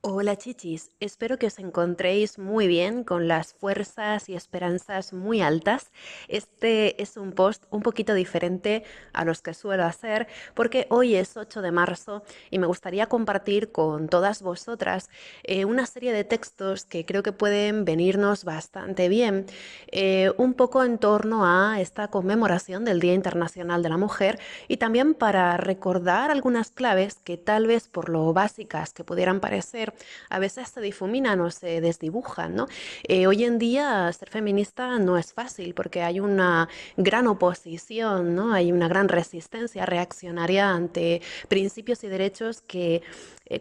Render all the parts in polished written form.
Hola chichis, espero que os encontréis muy bien, con las fuerzas y esperanzas muy altas. Este es un post un poquito diferente a los que suelo hacer porque hoy es 8 de marzo y me gustaría compartir con todas vosotras una serie de textos que creo que pueden venirnos bastante bien, un poco en torno a esta conmemoración del Día Internacional de la Mujer y también para recordar algunas claves que tal vez por lo básicas que pudieran parecer a veces se difuminan o se desdibujan, ¿no? Hoy en día ser feminista no es fácil porque hay una gran oposición, ¿no? Hay una gran resistencia reaccionaria ante principios y derechos que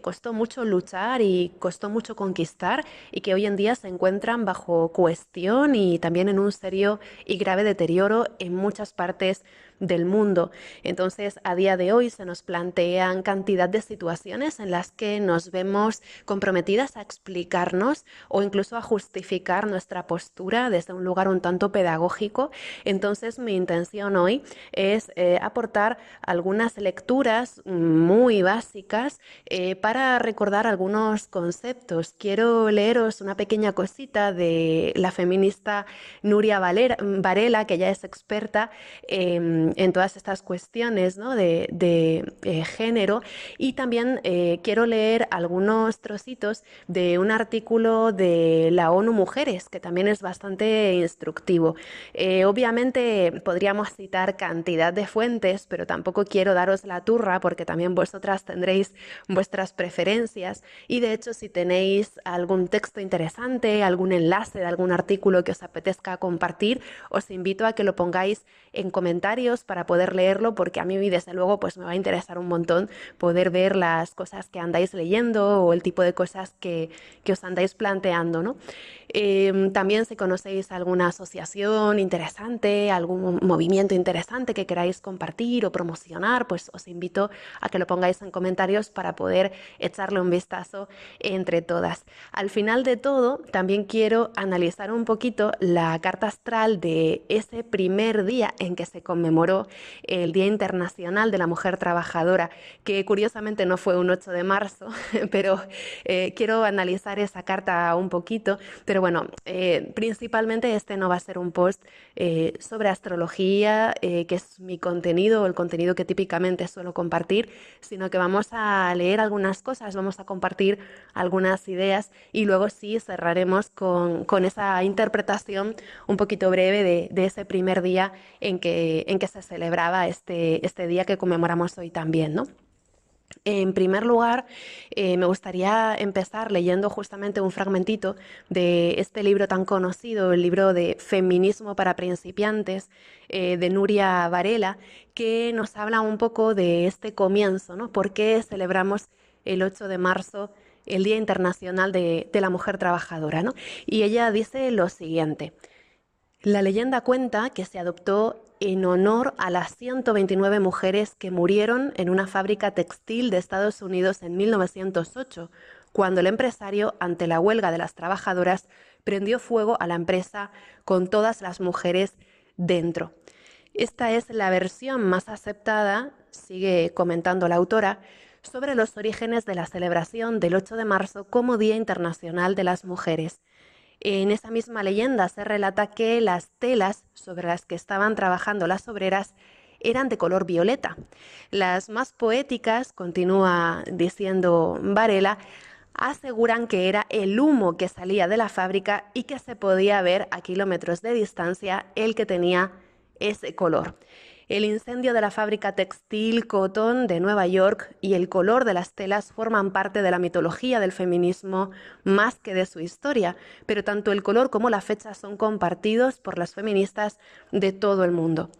costó mucho luchar y costó mucho conquistar y que hoy en día se encuentran bajo cuestión y también en un serio y grave deterioro en muchas partes del mundo. Entonces, a día de hoy se nos plantean cantidad de situaciones en las que nos vemos comprometidas a explicarnos o incluso a justificar nuestra postura desde un lugar un tanto pedagógico. Entonces, mi intención hoy es aportar algunas lecturas muy básicas para recordar algunos conceptos. Quiero leeros una pequeña cosita de la feminista Nuria Varela, que ya es experta en todas estas cuestiones, ¿no? de género, y también quiero leer algunos trocitos de un artículo de la ONU Mujeres, que también es bastante instructivo. Obviamente podríamos citar cantidad de fuentes, pero tampoco quiero daros la turra porque también vosotras tendréis vuestras preferencias y de hecho si tenéis algún texto interesante, algún enlace de algún artículo que os apetezca compartir, os invito a que lo pongáis en comentarios para poder leerlo, porque a mí desde luego pues me va a interesar un montón poder ver las cosas que andáis leyendo o el tipo de cosas que os andáis planteando, ¿no? También si conocéis alguna asociación interesante, algún movimiento interesante que queráis compartir o promocionar, pues os invito a que lo pongáis en comentarios para poder echarle un vistazo entre todas. Al final de todo, también quiero analizar un poquito la carta astral de ese primer día en que se conmemoró el Día Internacional de la Mujer Trabajadora, que curiosamente no fue un 8 de marzo, pero quiero analizar esa carta un poquito. Pero bueno, principalmente este no va a ser un post sobre astrología, que es mi contenido, el contenido que típicamente suelo compartir, sino que vamos a leer algunas cosas, vamos a compartir algunas ideas y luego sí cerraremos con esa interpretación un poquito breve de ese primer día en que se celebraba este día que conmemoramos hoy también, ¿no? En primer lugar, me gustaría empezar leyendo justamente un fragmentito de este libro tan conocido, el libro de Feminismo para principiantes, de Nuria Varela, que nos habla un poco de este comienzo, ¿no? ¿Por qué celebramos el 8 de marzo el Día Internacional de la Mujer Trabajadora, ¿no? Y ella dice lo siguiente. La leyenda cuenta que se adoptó en honor a las 129 mujeres que murieron en una fábrica textil de Estados Unidos en 1908, cuando el empresario, ante la huelga de las trabajadoras, prendió fuego a la empresa con todas las mujeres dentro. Esta es la versión más aceptada, sigue comentando la autora, sobre los orígenes de la celebración del 8 de marzo como Día Internacional de las Mujeres. En esa misma leyenda se relata que las telas sobre las que estaban trabajando las obreras eran de color violeta. Las más poéticas, continúa diciendo Varela, aseguran que era el humo que salía de la fábrica y que se podía ver a kilómetros de distancia el que tenía ese color. El incendio de la fábrica textil Cotton de Nueva York y el color de las telas forman parte de la mitología del feminismo más que de su historia, pero tanto el color como la fecha son compartidos por las feministas de todo el mundo.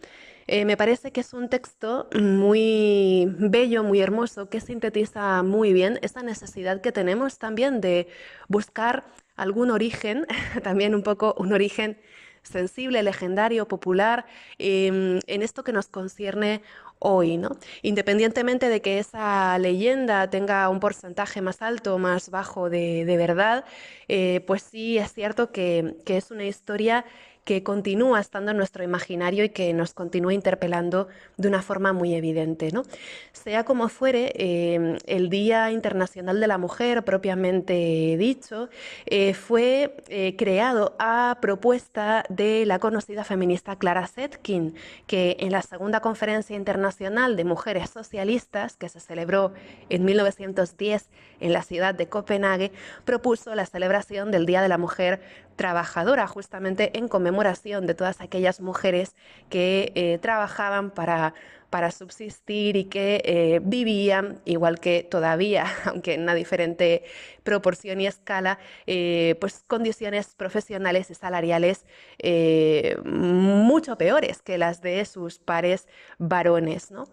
Me parece que es un texto muy bello, muy hermoso, que sintetiza muy bien esa necesidad que tenemos también de buscar algún origen, también un poco un origen sensible, legendario, popular, en esto que nos concierne hoy, ¿no? Independientemente de que esa leyenda tenga un porcentaje más alto o más bajo de verdad, pues sí es cierto que es una historia que continúa estando en nuestro imaginario y que nos continúa interpelando de una forma muy evidente, ¿no? Sea como fuere, el Día Internacional de la Mujer, propiamente dicho, fue creado a propuesta de la conocida feminista Clara Zetkin, que en la Segunda Conferencia Internacional de Mujeres Socialistas, que se celebró en 1910 en la ciudad de Copenhague, propuso la celebración del Día de la Mujer Trabajadora, justamente en conmemoración de todas aquellas mujeres que trabajaban para subsistir y que vivían, igual que todavía, aunque en una diferente proporción y escala, pues condiciones profesionales y salariales mucho peores que las de sus pares varones, ¿no?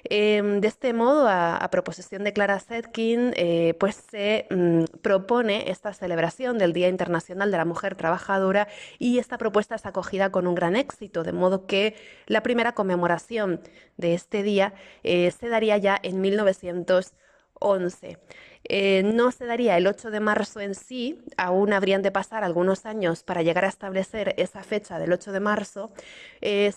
De este modo, a proposición de Clara Zetkin, pues se propone esta celebración del Día Internacional de la Mujer Trabajadora, y esta propuesta es acogida con un gran éxito, de modo que la primera conmemoración de este día se daría ya en 1911. No se daría el 8 de marzo en sí, aún habrían de pasar algunos años para llegar a establecer esa fecha del 8 de marzo,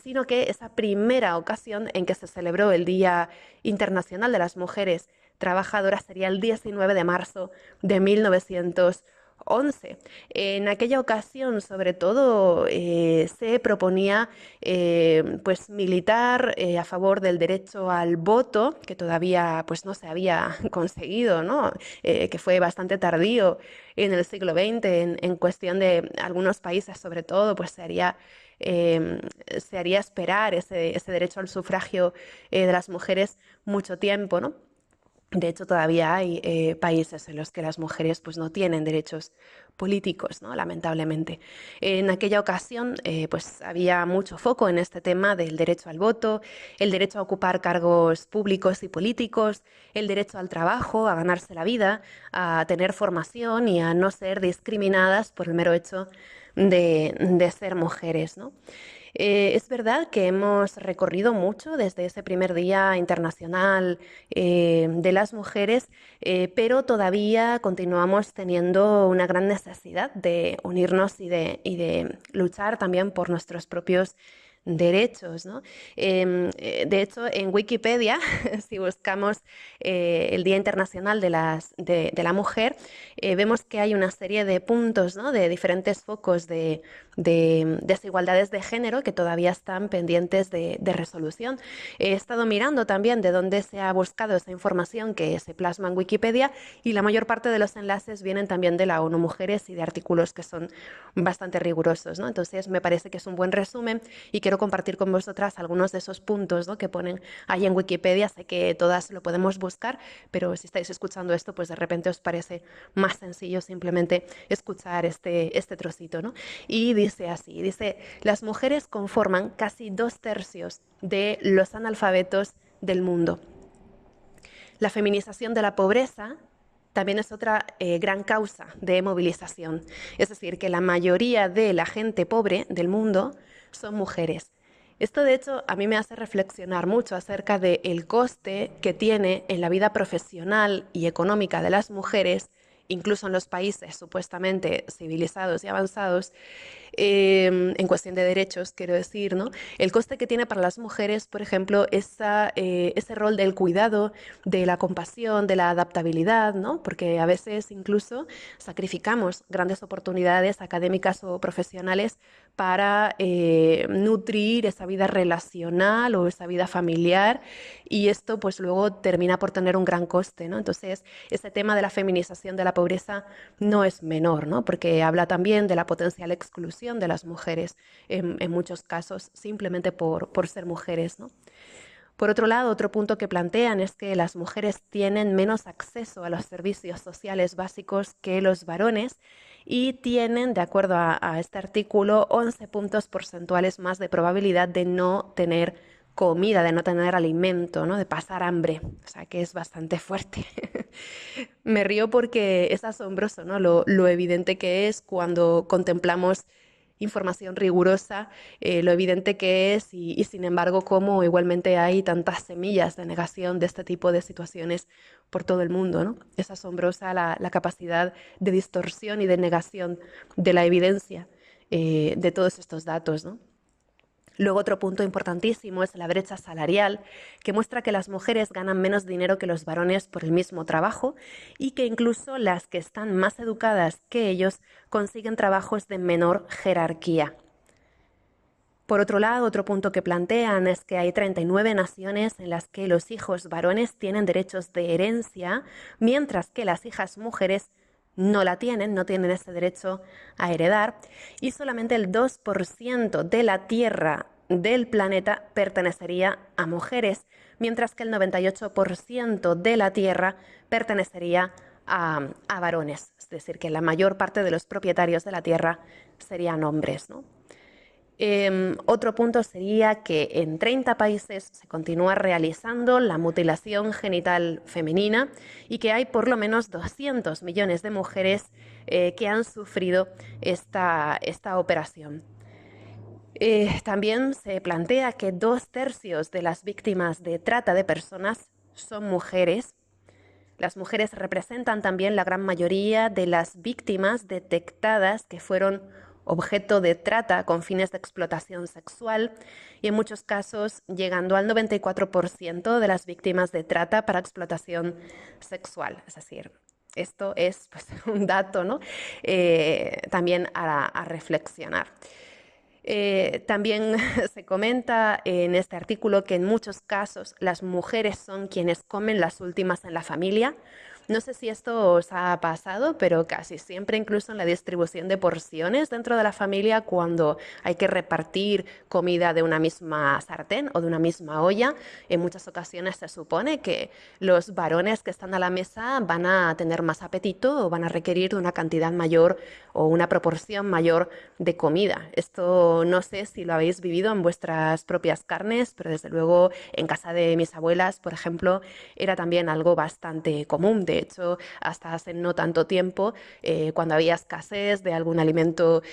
sino que esa primera ocasión en que se celebró el Día Internacional de las Mujeres Trabajadoras sería el 19 de marzo de 1911. En aquella ocasión, sobre todo, se proponía pues militar a favor del derecho al voto, que todavía pues no se había conseguido, ¿no? Que fue bastante tardío en el siglo XX, en cuestión de algunos países, sobre todo, pues se haría esperar ese derecho al sufragio de las mujeres mucho tiempo, ¿no? De hecho, todavía hay países en los que las mujeres pues, no tienen derechos políticos, ¿no? Lamentablemente. En aquella ocasión pues, había mucho foco en este tema del derecho al voto, el derecho a ocupar cargos públicos y políticos, el derecho al trabajo, a ganarse la vida, a tener formación y a no ser discriminadas por el mero hecho de ser mujeres, ¿no? Es verdad que hemos recorrido mucho desde ese primer Día Internacional de las Mujeres, pero todavía continuamos teniendo una gran necesidad de unirnos y de luchar también por nuestros propios derechos, ¿no? De hecho, en Wikipedia, si buscamos el Día Internacional de la Mujer, vemos que hay una serie de puntos, ¿no? De diferentes focos de desigualdades de género que todavía están pendientes de resolución. He estado mirando también de dónde se ha buscado esa información que se plasma en Wikipedia, y la mayor parte de los enlaces vienen también de la ONU Mujeres y de artículos que son bastante rigurosos, ¿no? Entonces me parece que es un buen resumen y quiero compartir con vosotras algunos de esos puntos, ¿no? Que ponen ahí en Wikipedia. Sé que todas lo podemos buscar, pero si estáis escuchando esto, pues de repente os parece más sencillo simplemente escuchar este trocito, ¿no? Y dice así, dice: las mujeres conforman casi 2/3 de los analfabetos del mundo. La feminización de la pobreza también es otra gran causa de movilización. Es decir, que la mayoría de la gente pobre del mundo son mujeres. Esto, de hecho, a mí me hace reflexionar mucho acerca del coste que tiene en la vida profesional y económica de las mujeres, incluso en los países supuestamente civilizados y avanzados, en cuestión de derechos, quiero decir, ¿no? El coste que tiene para las mujeres, por ejemplo, ese rol del cuidado, de la compasión, de la adaptabilidad, ¿no? Porque a veces incluso sacrificamos grandes oportunidades académicas o profesionales para nutrir esa vida relacional o esa vida familiar, y esto pues luego termina por tener un gran coste, ¿no? Entonces, ese tema de la feminización de la pobreza no es menor, ¿no? Porque habla también de la potencial exclusión de las mujeres en muchos casos, simplemente por ser mujeres, ¿no? Por otro lado, otro punto que plantean es que las mujeres tienen menos acceso a los servicios sociales básicos que los varones, y tienen, de acuerdo a este artículo, 11 puntos porcentuales más de probabilidad de no tener comida, de no tener alimento, ¿no? De pasar hambre. O sea, que es bastante fuerte. Me río porque es asombroso, ¿no? Lo evidente que es cuando contemplamos información rigurosa, lo evidente que es, y sin embargo cómo igualmente hay tantas semillas de negación de este tipo de situaciones por todo el mundo, ¿no? Es asombrosa la capacidad de distorsión y de negación de la evidencia de todos estos datos, ¿no? Luego otro punto importantísimo es la brecha salarial, que muestra que las mujeres ganan menos dinero que los varones por el mismo trabajo y que incluso las que están más educadas que ellos consiguen trabajos de menor jerarquía. Por otro lado, otro punto que plantean es que hay 39 naciones en las que los hijos varones tienen derechos de herencia, mientras que las hijas mujeres no la tienen, no tienen ese derecho a heredar, y solamente el 2% de la tierra del planeta pertenecería a mujeres, mientras que el 98% de la tierra pertenecería a varones. Es decir, que la mayor parte de los propietarios de la tierra serían hombres, ¿no? Otro punto sería que en 30 países se continúa realizando la mutilación genital femenina y que hay por lo menos 200 millones de mujeres que han sufrido esta operación. También se plantea que 2/3 de las víctimas de trata de personas son mujeres. Las mujeres representan también la gran mayoría de las víctimas detectadas que fueron objeto de trata con fines de explotación sexual y en muchos casos llegando al 94% de las víctimas de trata para explotación sexual. Es decir, esto es pues, un dato, ¿no? También a reflexionar. También se comenta en este artículo que en muchos casos las mujeres son quienes comen las últimas en la familia. No sé si esto os ha pasado, pero casi siempre, incluso en la distribución de porciones dentro de la familia, cuando hay que repartir comida de una misma sartén o de una misma olla, en muchas ocasiones se supone que los varones que están a la mesa van a tener más apetito o van a requerir de una cantidad mayor o una proporción mayor de comida. Esto no sé si lo habéis vivido en vuestras propias carnes, pero desde luego en casa de mis abuelas, por ejemplo, era también algo bastante común. De hecho, hasta hace no tanto tiempo, cuando había escasez de algún alimento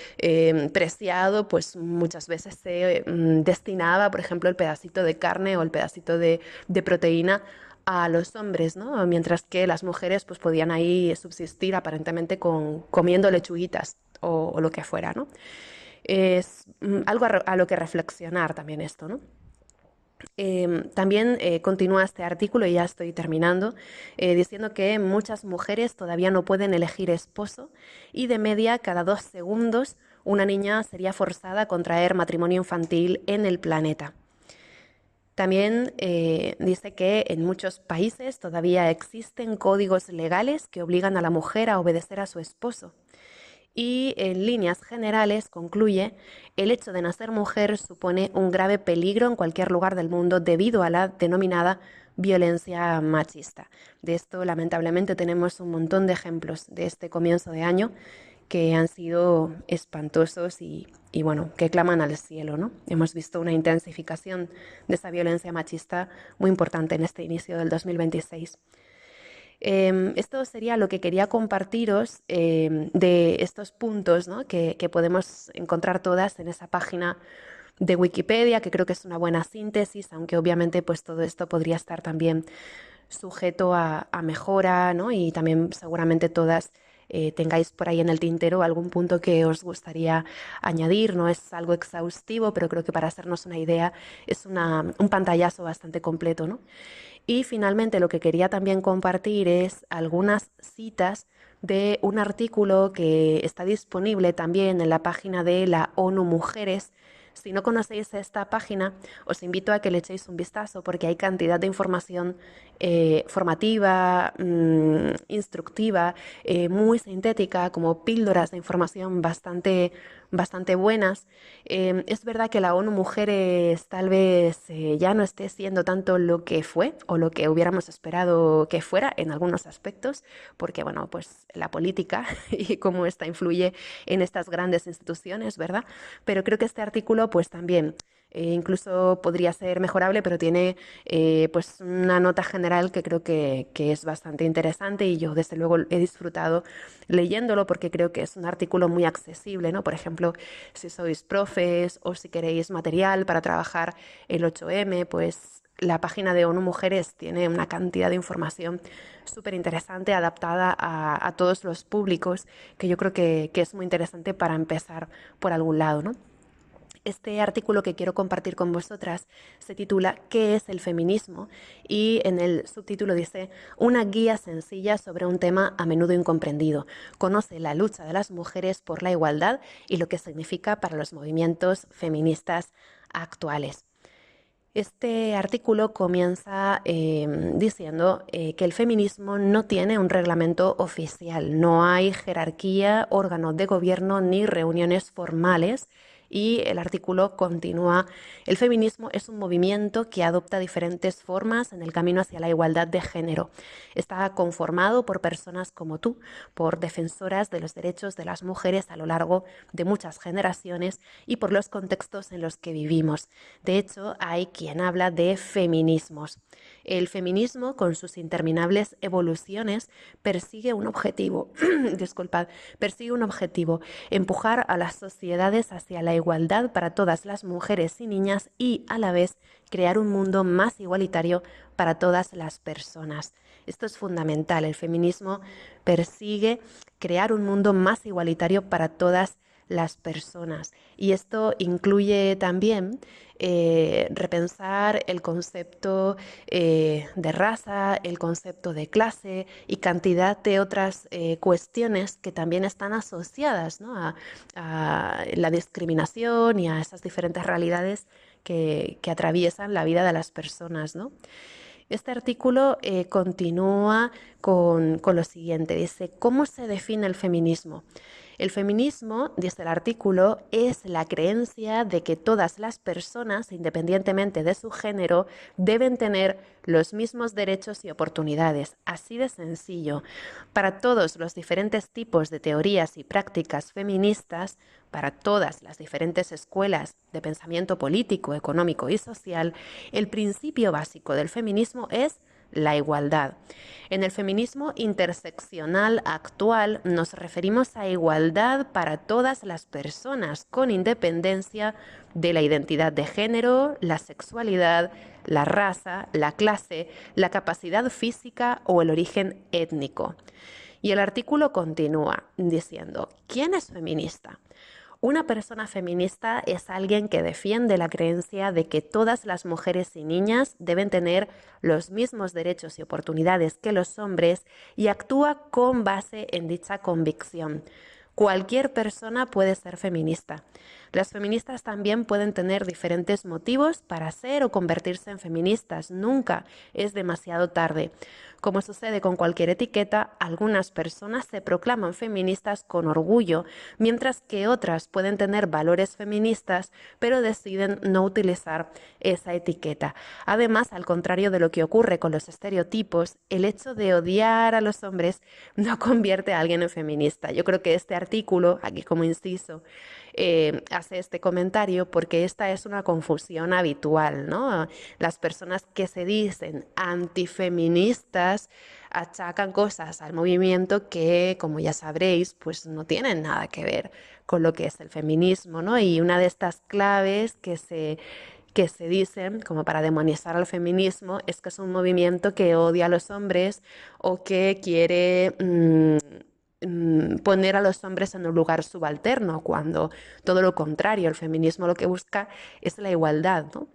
preciado, pues muchas veces se destinaba, por ejemplo, el pedacito de carne o el pedacito de proteína a los hombres, ¿no? Mientras que las mujeres pues podían ahí subsistir aparentemente comiendo lechuguitas o lo que fuera, ¿no? Es algo a lo que reflexionar también esto, ¿no? También continúa este artículo, y ya estoy terminando, diciendo que muchas mujeres todavía no pueden elegir esposo y de media cada 2 segundos una niña sería forzada a contraer matrimonio infantil en el planeta. También dice que en muchos países todavía existen códigos legales que obligan a la mujer a obedecer a su esposo. Y en líneas generales concluye, el hecho de nacer mujer supone un grave peligro en cualquier lugar del mundo debido a la denominada violencia machista. De esto lamentablemente tenemos un montón de ejemplos de este comienzo de año que han sido espantosos y bueno, que claman al cielo, ¿no? Hemos visto una intensificación de esa violencia machista muy importante en este inicio del 2026. Esto sería lo que quería compartiros de estos puntos, ¿no? que podemos encontrar todas en esa página de Wikipedia, que creo que es una buena síntesis, aunque obviamente pues todo esto podría estar también sujeto a mejora, ¿no? Y también seguramente todas tengáis por ahí en el tintero algún punto que os gustaría añadir. No es algo exhaustivo, pero creo que para hacernos una idea es un pantallazo bastante completo, ¿no? Y finalmente lo que quería también compartir es algunas citas de un artículo que está disponible también en la página de la ONU Mujeres. Si no conocéis esta página, os invito a que le echéis un vistazo porque hay cantidad de información formativa, instructiva, muy sintética, como píldoras de información bastante buenas. Es verdad que la ONU Mujeres tal vez ya no esté siendo tanto lo que fue o lo que hubiéramos esperado que fuera en algunos aspectos, porque bueno, pues la política y cómo esta influye en estas grandes instituciones, ¿verdad? Pero creo que este artículo pues también incluso podría ser mejorable, pero tiene pues una nota general que creo que es bastante interesante y yo desde luego he disfrutado leyéndolo porque creo que es un artículo muy accesible, ¿no? Por ejemplo, si sois profes o si queréis material para trabajar el 8M, pues la página de ONU Mujeres tiene una cantidad de información súper interesante, adaptada a todos los públicos, que yo creo que es muy interesante para empezar por algún lado, ¿no? Este artículo que quiero compartir con vosotras se titula ¿Qué es el feminismo? Y en el subtítulo dice una guía sencilla sobre un tema a menudo incomprendido. Conoce la lucha de las mujeres por la igualdad y lo que significa para los movimientos feministas actuales. Este artículo comienza diciendo que el feminismo no tiene un reglamento oficial, no hay jerarquía, órganos de gobierno ni reuniones formales. Y el artículo continúa, el feminismo es un movimiento que adopta diferentes formas en el camino hacia la igualdad de género. Está conformado por personas como tú, por defensoras de los derechos de las mujeres a lo largo de muchas generaciones y por los contextos en los que vivimos. De hecho, hay quien habla de feminismos. El feminismo, con sus interminables evoluciones, persigue un objetivo, disculpad, persigue un objetivo, empujar a las sociedades hacia la igualdad para todas las mujeres y niñas y, a la vez, crear un mundo más igualitario para todas las personas. Esto es fundamental. El feminismo persigue crear un mundo más igualitario para todas las personas. Y esto incluye también repensar el concepto de raza, el concepto de clase y cantidad de otras cuestiones que también están asociadas, ¿no? a la discriminación y a esas diferentes realidades que atraviesan la vida de las personas, ¿no? Este artículo continúa con lo siguiente. Dice, ¿cómo se define el feminismo? El feminismo, dice el artículo, es la creencia de que todas las personas, independientemente de su género, deben tener los mismos derechos y oportunidades. Así de sencillo. Para todos los diferentes tipos de teorías y prácticas feministas, para todas las diferentes escuelas de pensamiento político, económico y social, el principio básico del feminismo es la igualdad. En el feminismo interseccional actual nos referimos a igualdad para todas las personas, con independencia de la identidad de género, la sexualidad, la raza, la clase, la capacidad física o el origen étnico. Y el artículo continúa diciendo, ¿quién es feminista? Una persona feminista es alguien que defiende la creencia de que todas las mujeres y niñas deben tener los mismos derechos y oportunidades que los hombres y actúa con base en dicha convicción. Cualquier persona puede ser feminista. Las feministas también pueden tener diferentes motivos para ser o convertirse en feministas. Nunca es demasiado tarde. Como sucede con cualquier etiqueta, algunas personas se proclaman feministas con orgullo, mientras que otras pueden tener valores feministas, pero deciden no utilizar esa etiqueta. Además, al contrario de lo que ocurre con los estereotipos, el hecho de odiar a los hombres no convierte a alguien en feminista. Yo creo que este artículo, aquí como inciso, hace este comentario porque esta es una confusión habitual, ¿no? Las personas que se dicen antifeministas achacan cosas al movimiento que, como ya sabréis, pues no tienen nada que ver con lo que es el feminismo, ¿no? Y una de estas claves que se dicen como para demonizar al feminismo es que es un movimiento que odia a los hombres o que quiere poner a los hombres en un lugar subalterno, cuando todo lo contrario, el feminismo lo que busca es la igualdad, ¿no?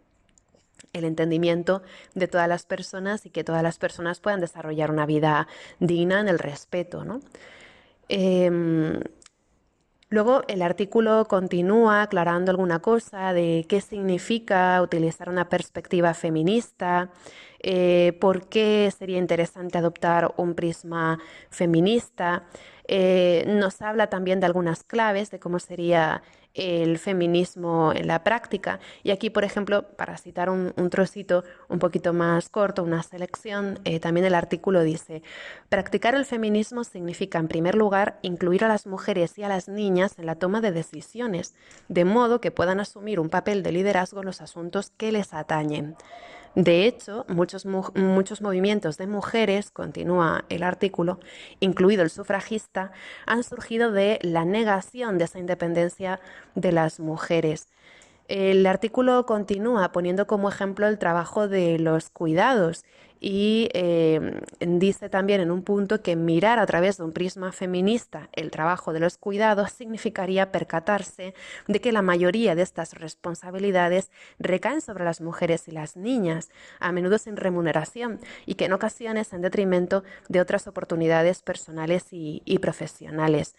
El entendimiento de todas las personas y que todas las personas puedan desarrollar una vida digna en el respeto, ¿no? Eh, Luego el artículo continúa aclarando alguna cosa de qué significa utilizar una perspectiva feminista, por qué sería interesante adoptar un prisma feminista. Nos habla también de algunas claves de cómo sería el feminismo en la práctica. Y aquí, por ejemplo, para citar un trocito un poquito más corto, una selección, también el artículo dice, practicar el feminismo significa, en primer lugar, incluir a las mujeres y a las niñas en la toma de decisiones, de modo que puedan asumir un papel de liderazgo en los asuntos que les atañen. De hecho, muchos movimientos de mujeres, continúa el artículo, incluido el sufragista, han surgido de la negación de esa independencia de las mujeres. El artículo continúa poniendo como ejemplo el trabajo de los cuidados y dice también en un punto que mirar a través de un prisma feminista el trabajo de los cuidados significaría percatarse de que la mayoría de estas responsabilidades recaen sobre las mujeres y las niñas, a menudo sin remuneración, y que en ocasiones en detrimento de otras oportunidades personales y profesionales.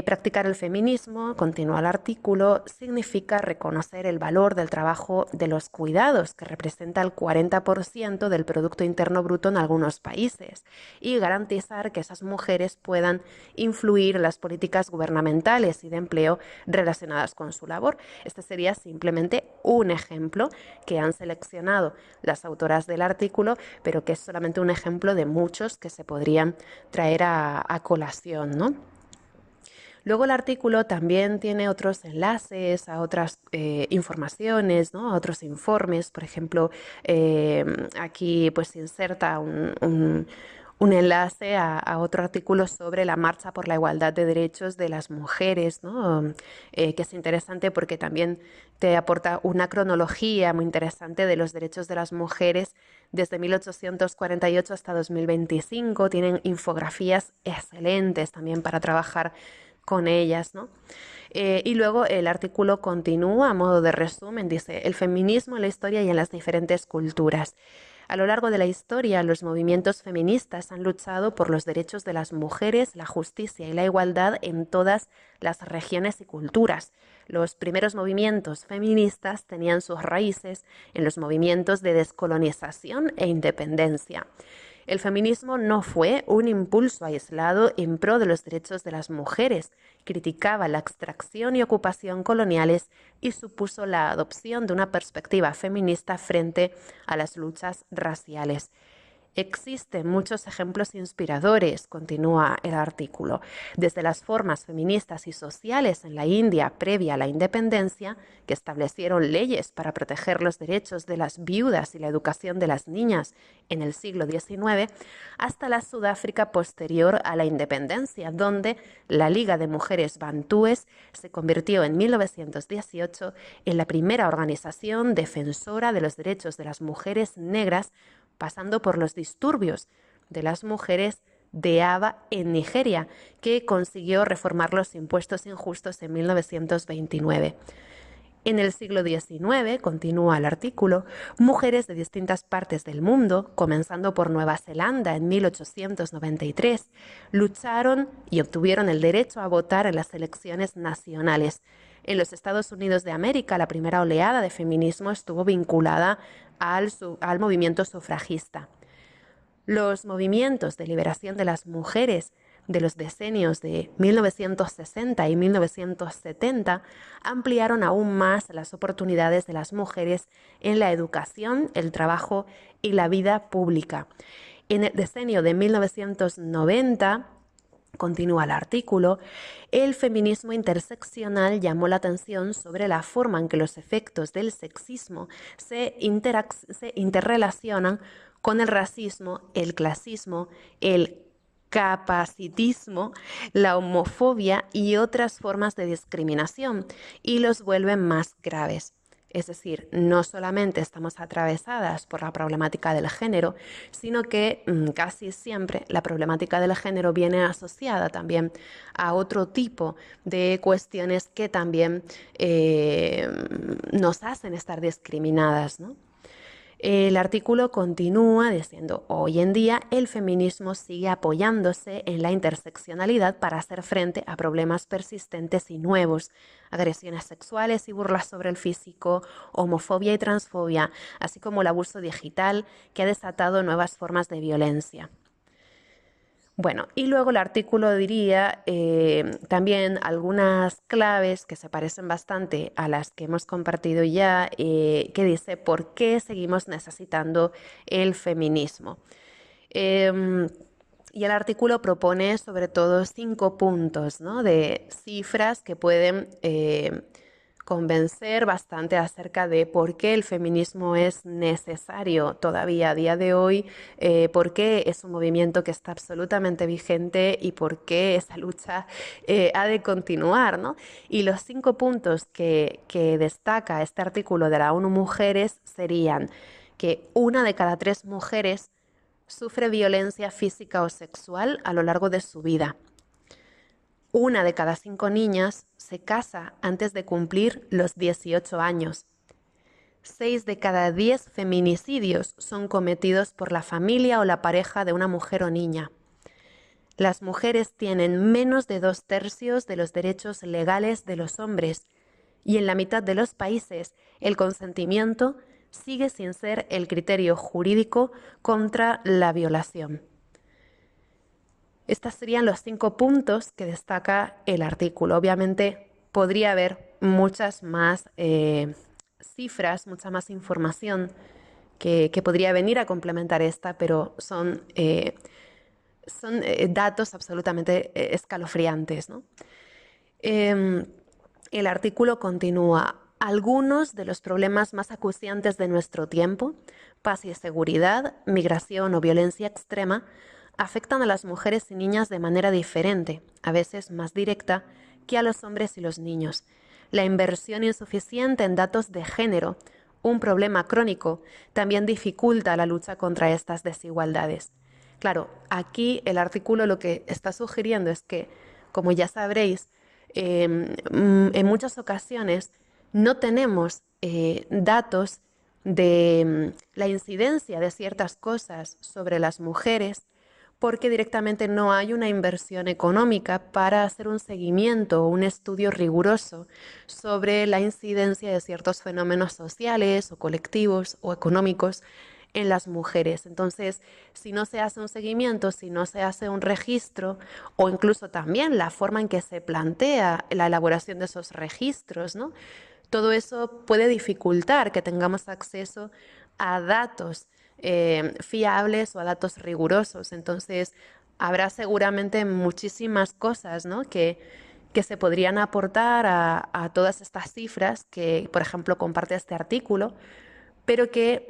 Practicar el feminismo, continúa el artículo, significa reconocer el valor del trabajo de los cuidados, que representa el 40% del Producto Interno Bruto en algunos países, y garantizar que esas mujeres puedan influir en las políticas gubernamentales y de empleo relacionadas con su labor. Este sería simplemente un ejemplo que han seleccionado las autoras del artículo, pero que es solamente un ejemplo de muchos que se podrían traer a colación, ¿no? Luego el artículo también tiene otros enlaces a otras informaciones, ¿no? A otros informes. Por ejemplo, aquí pues se inserta un enlace a otro artículo sobre la marcha por la igualdad de derechos de las mujeres, ¿no? Que es interesante porque también te aporta una cronología muy interesante de los derechos de las mujeres desde 1848 hasta 2025. Tienen infografías excelentes también para trabajar con ellas, ¿no? Y luego el artículo continúa a modo de resumen, dice, el feminismo en la historia y en las diferentes culturas. A lo largo de la historia, los movimientos feministas han luchado por los derechos de las mujeres, la justicia y la igualdad en todas las regiones y culturas. Los primeros movimientos feministas tenían sus raíces en los movimientos de descolonización e independencia. El feminismo no fue un impulso aislado en pro de los derechos de las mujeres, criticaba la extracción y ocupación coloniales y supuso la adopción de una perspectiva feminista frente a las luchas raciales. Existen muchos ejemplos inspiradores, continúa el artículo, desde las formas feministas y sociales en la India previa a la independencia, que establecieron leyes para proteger los derechos de las viudas y la educación de las niñas en el siglo XIX, hasta la Sudáfrica posterior a la independencia, donde la Liga de Mujeres Bantúes se convirtió en 1918 en la primera organización defensora de los derechos de las mujeres negras, pasando por los disturbios de las mujeres de Aba en Nigeria, que consiguió reformar los impuestos injustos en 1929. En el siglo XIX, continúa el artículo, mujeres de distintas partes del mundo, comenzando por Nueva Zelanda en 1893, lucharon y obtuvieron el derecho a votar en las elecciones nacionales. En los Estados Unidos de América, la primera oleada de feminismo estuvo vinculada al movimiento sufragista. Los movimientos de liberación de las mujeres de los decenios de 1960 y 1970 ampliaron aún más las oportunidades de las mujeres en la educación, el trabajo y la vida pública. En el decenio de 1990, continúa el artículo, el feminismo interseccional llamó la atención sobre la forma en que los efectos del sexismo se interrelacionan con el racismo, el clasismo, el capacitismo, la homofobia y otras formas de discriminación, y los vuelven más graves. Es decir, no solamente estamos atravesadas por la problemática del género, sino que casi siempre la problemática del género viene asociada también a otro tipo de cuestiones que también nos hacen estar discriminadas, ¿no? El artículo continúa diciendo, hoy en día el feminismo sigue apoyándose en la interseccionalidad para hacer frente a problemas persistentes y nuevos, agresiones sexuales y burlas sobre el físico, homofobia y transfobia, así como el abuso digital que ha desatado nuevas formas de violencia. Bueno, y luego el artículo diría también algunas claves que se parecen bastante a las que hemos compartido ya, que dice por qué seguimos necesitando el feminismo. Eh, y el artículo propone sobre todo 5 puntos, ¿no? De cifras que pueden convencer bastante acerca de por qué el feminismo es necesario todavía a día de hoy, por qué es un movimiento que está absolutamente vigente y por qué esa lucha ha de continuar, ¿no? Y los 5 puntos que destaca este artículo de la ONU Mujeres serían que 1 de cada 3 mujeres sufre violencia física o sexual a lo largo de su vida. 1 de cada 5 niñas se casa antes de cumplir los 18 años. 6 de cada 10 feminicidios son cometidos por la familia o la pareja de una mujer o niña. Las mujeres tienen menos de 2/3 de los derechos legales de los hombres y en la mitad de los países el consentimiento sigue sin ser el criterio jurídico contra la violación. Estos serían los 5 puntos que destaca el artículo. Obviamente podría haber muchas más cifras, mucha más información que podría venir a complementar esta, pero son datos absolutamente escalofriantes, ¿no? El artículo continúa. Algunos de los problemas más acuciantes de nuestro tiempo, paz y seguridad, migración o violencia extrema, afectan a las mujeres y niñas de manera diferente, a veces más directa, que a los hombres y los niños. La inversión insuficiente en datos de género, un problema crónico, también dificulta la lucha contra estas desigualdades. Claro, aquí el artículo lo que está sugiriendo es que, como ya sabréis, en muchas ocasiones no tenemos datos de la incidencia de ciertas cosas sobre las mujeres porque directamente no hay una inversión económica para hacer un seguimiento o un estudio riguroso sobre la incidencia de ciertos fenómenos sociales o colectivos o económicos en las mujeres. Entonces, si no se hace un seguimiento, si no se hace un registro o incluso también la forma en que se plantea la elaboración de esos registros, ¿no? Todo eso puede dificultar que tengamos acceso a datos fiables o a datos rigurosos. Entonces, habrá seguramente muchísimas cosas, ¿no? que se podrían aportar a todas estas cifras que, por ejemplo, comparte este artículo, pero que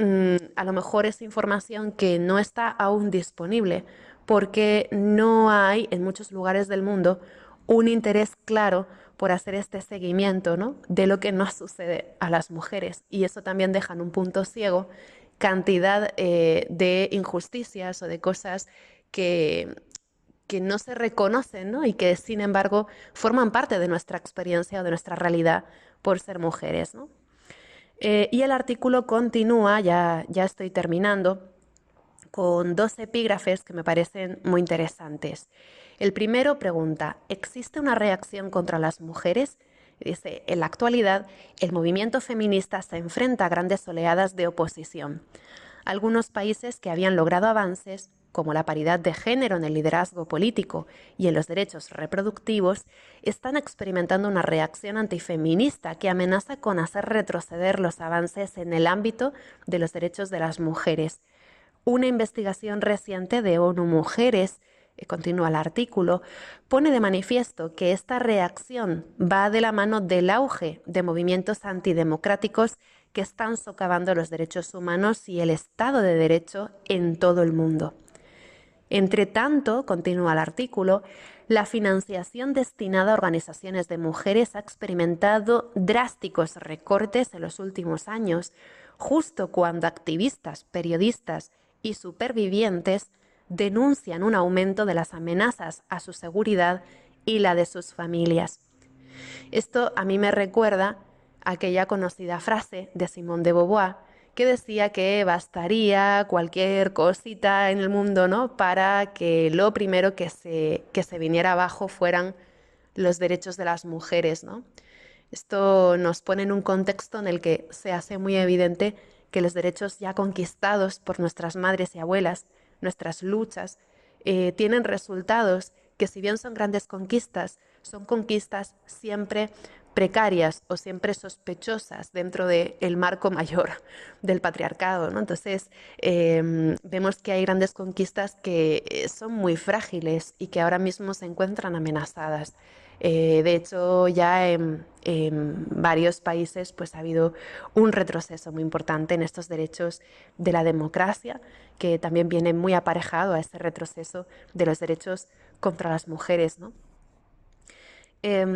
a lo mejor es información que no está aún disponible porque no hay en muchos lugares del mundo un interés claro por hacer este seguimiento, ¿no? de lo que nos sucede a las mujeres. Y eso también deja en un punto ciego cantidad de injusticias o de cosas que, que no se reconocen, ¿no? y que sin embargo forman parte de nuestra experiencia o de nuestra realidad por ser mujeres, ¿no? Y el artículo continúa, ya estoy terminando, con 2 epígrafes que me parecen muy interesantes. El primero pregunta, ¿existe una reacción contra las mujeres? Dice, en la actualidad, el movimiento feminista se enfrenta a grandes oleadas de oposición. Algunos países que habían logrado avances, como la paridad de género en el liderazgo político y en los derechos reproductivos, están experimentando una reacción antifeminista que amenaza con hacer retroceder los avances en el ámbito de los derechos de las mujeres. Una investigación reciente de ONU Mujeres, continúa el artículo, pone de manifiesto que esta reacción va de la mano del auge de movimientos antidemocráticos que están socavando los derechos humanos y el Estado de Derecho en todo el mundo. Entre tanto, continúa el artículo, la financiación destinada a organizaciones de mujeres ha experimentado drásticos recortes en los últimos años, justo cuando activistas, periodistas y supervivientes denuncian un aumento de las amenazas a su seguridad y la de sus familias. Esto a mí me recuerda a aquella conocida frase de Simone de Beauvoir que decía que bastaría cualquier cosita en el mundo, ¿no? para que lo primero que se viniera abajo fueran los derechos de las mujeres, ¿no? Esto nos pone en un contexto en el que se hace muy evidente que los derechos ya conquistados por nuestras madres y abuelas, nuestras luchas, tienen resultados que si bien son grandes conquistas, son conquistas siempre precarias o siempre sospechosas dentro del marco mayor del patriarcado, ¿no? Entonces, vemos que hay grandes conquistas que son muy frágiles y que ahora mismo se encuentran amenazadas. De hecho, ya en varios países pues, ha habido un retroceso muy importante en estos derechos de la democracia, que también viene muy aparejado a ese retroceso de los derechos contra las mujeres, ¿no?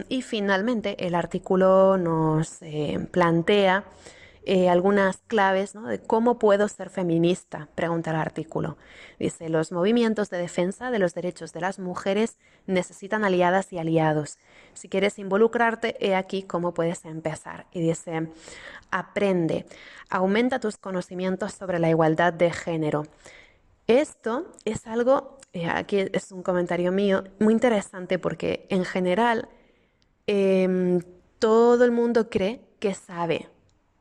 Y finalmente el artículo nos plantea algunas claves, ¿no? De cómo puedo ser feminista, pregunta el artículo. Dice, los movimientos de defensa de los derechos de las mujeres necesitan aliadas y aliados. Si quieres involucrarte, he aquí cómo puedes empezar. Y dice, aprende, aumenta tus conocimientos sobre la igualdad de género. Esto es algo, aquí es un comentario mío, muy interesante porque en general em, todo el mundo cree que sabe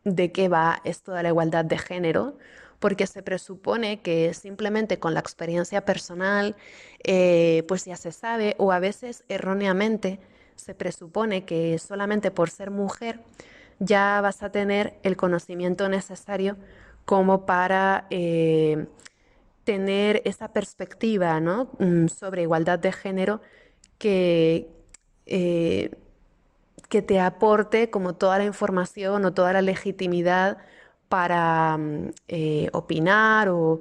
de qué va esto de la igualdad de género, porque se presupone que simplemente con la experiencia personal, pues ya se sabe, o a veces erróneamente se presupone que solamente por ser mujer ya vas a tener el conocimiento necesario como para tener esa perspectiva, ¿no? Sobre igualdad de género que, eh, que te aporte como toda la información o toda la legitimidad para opinar o...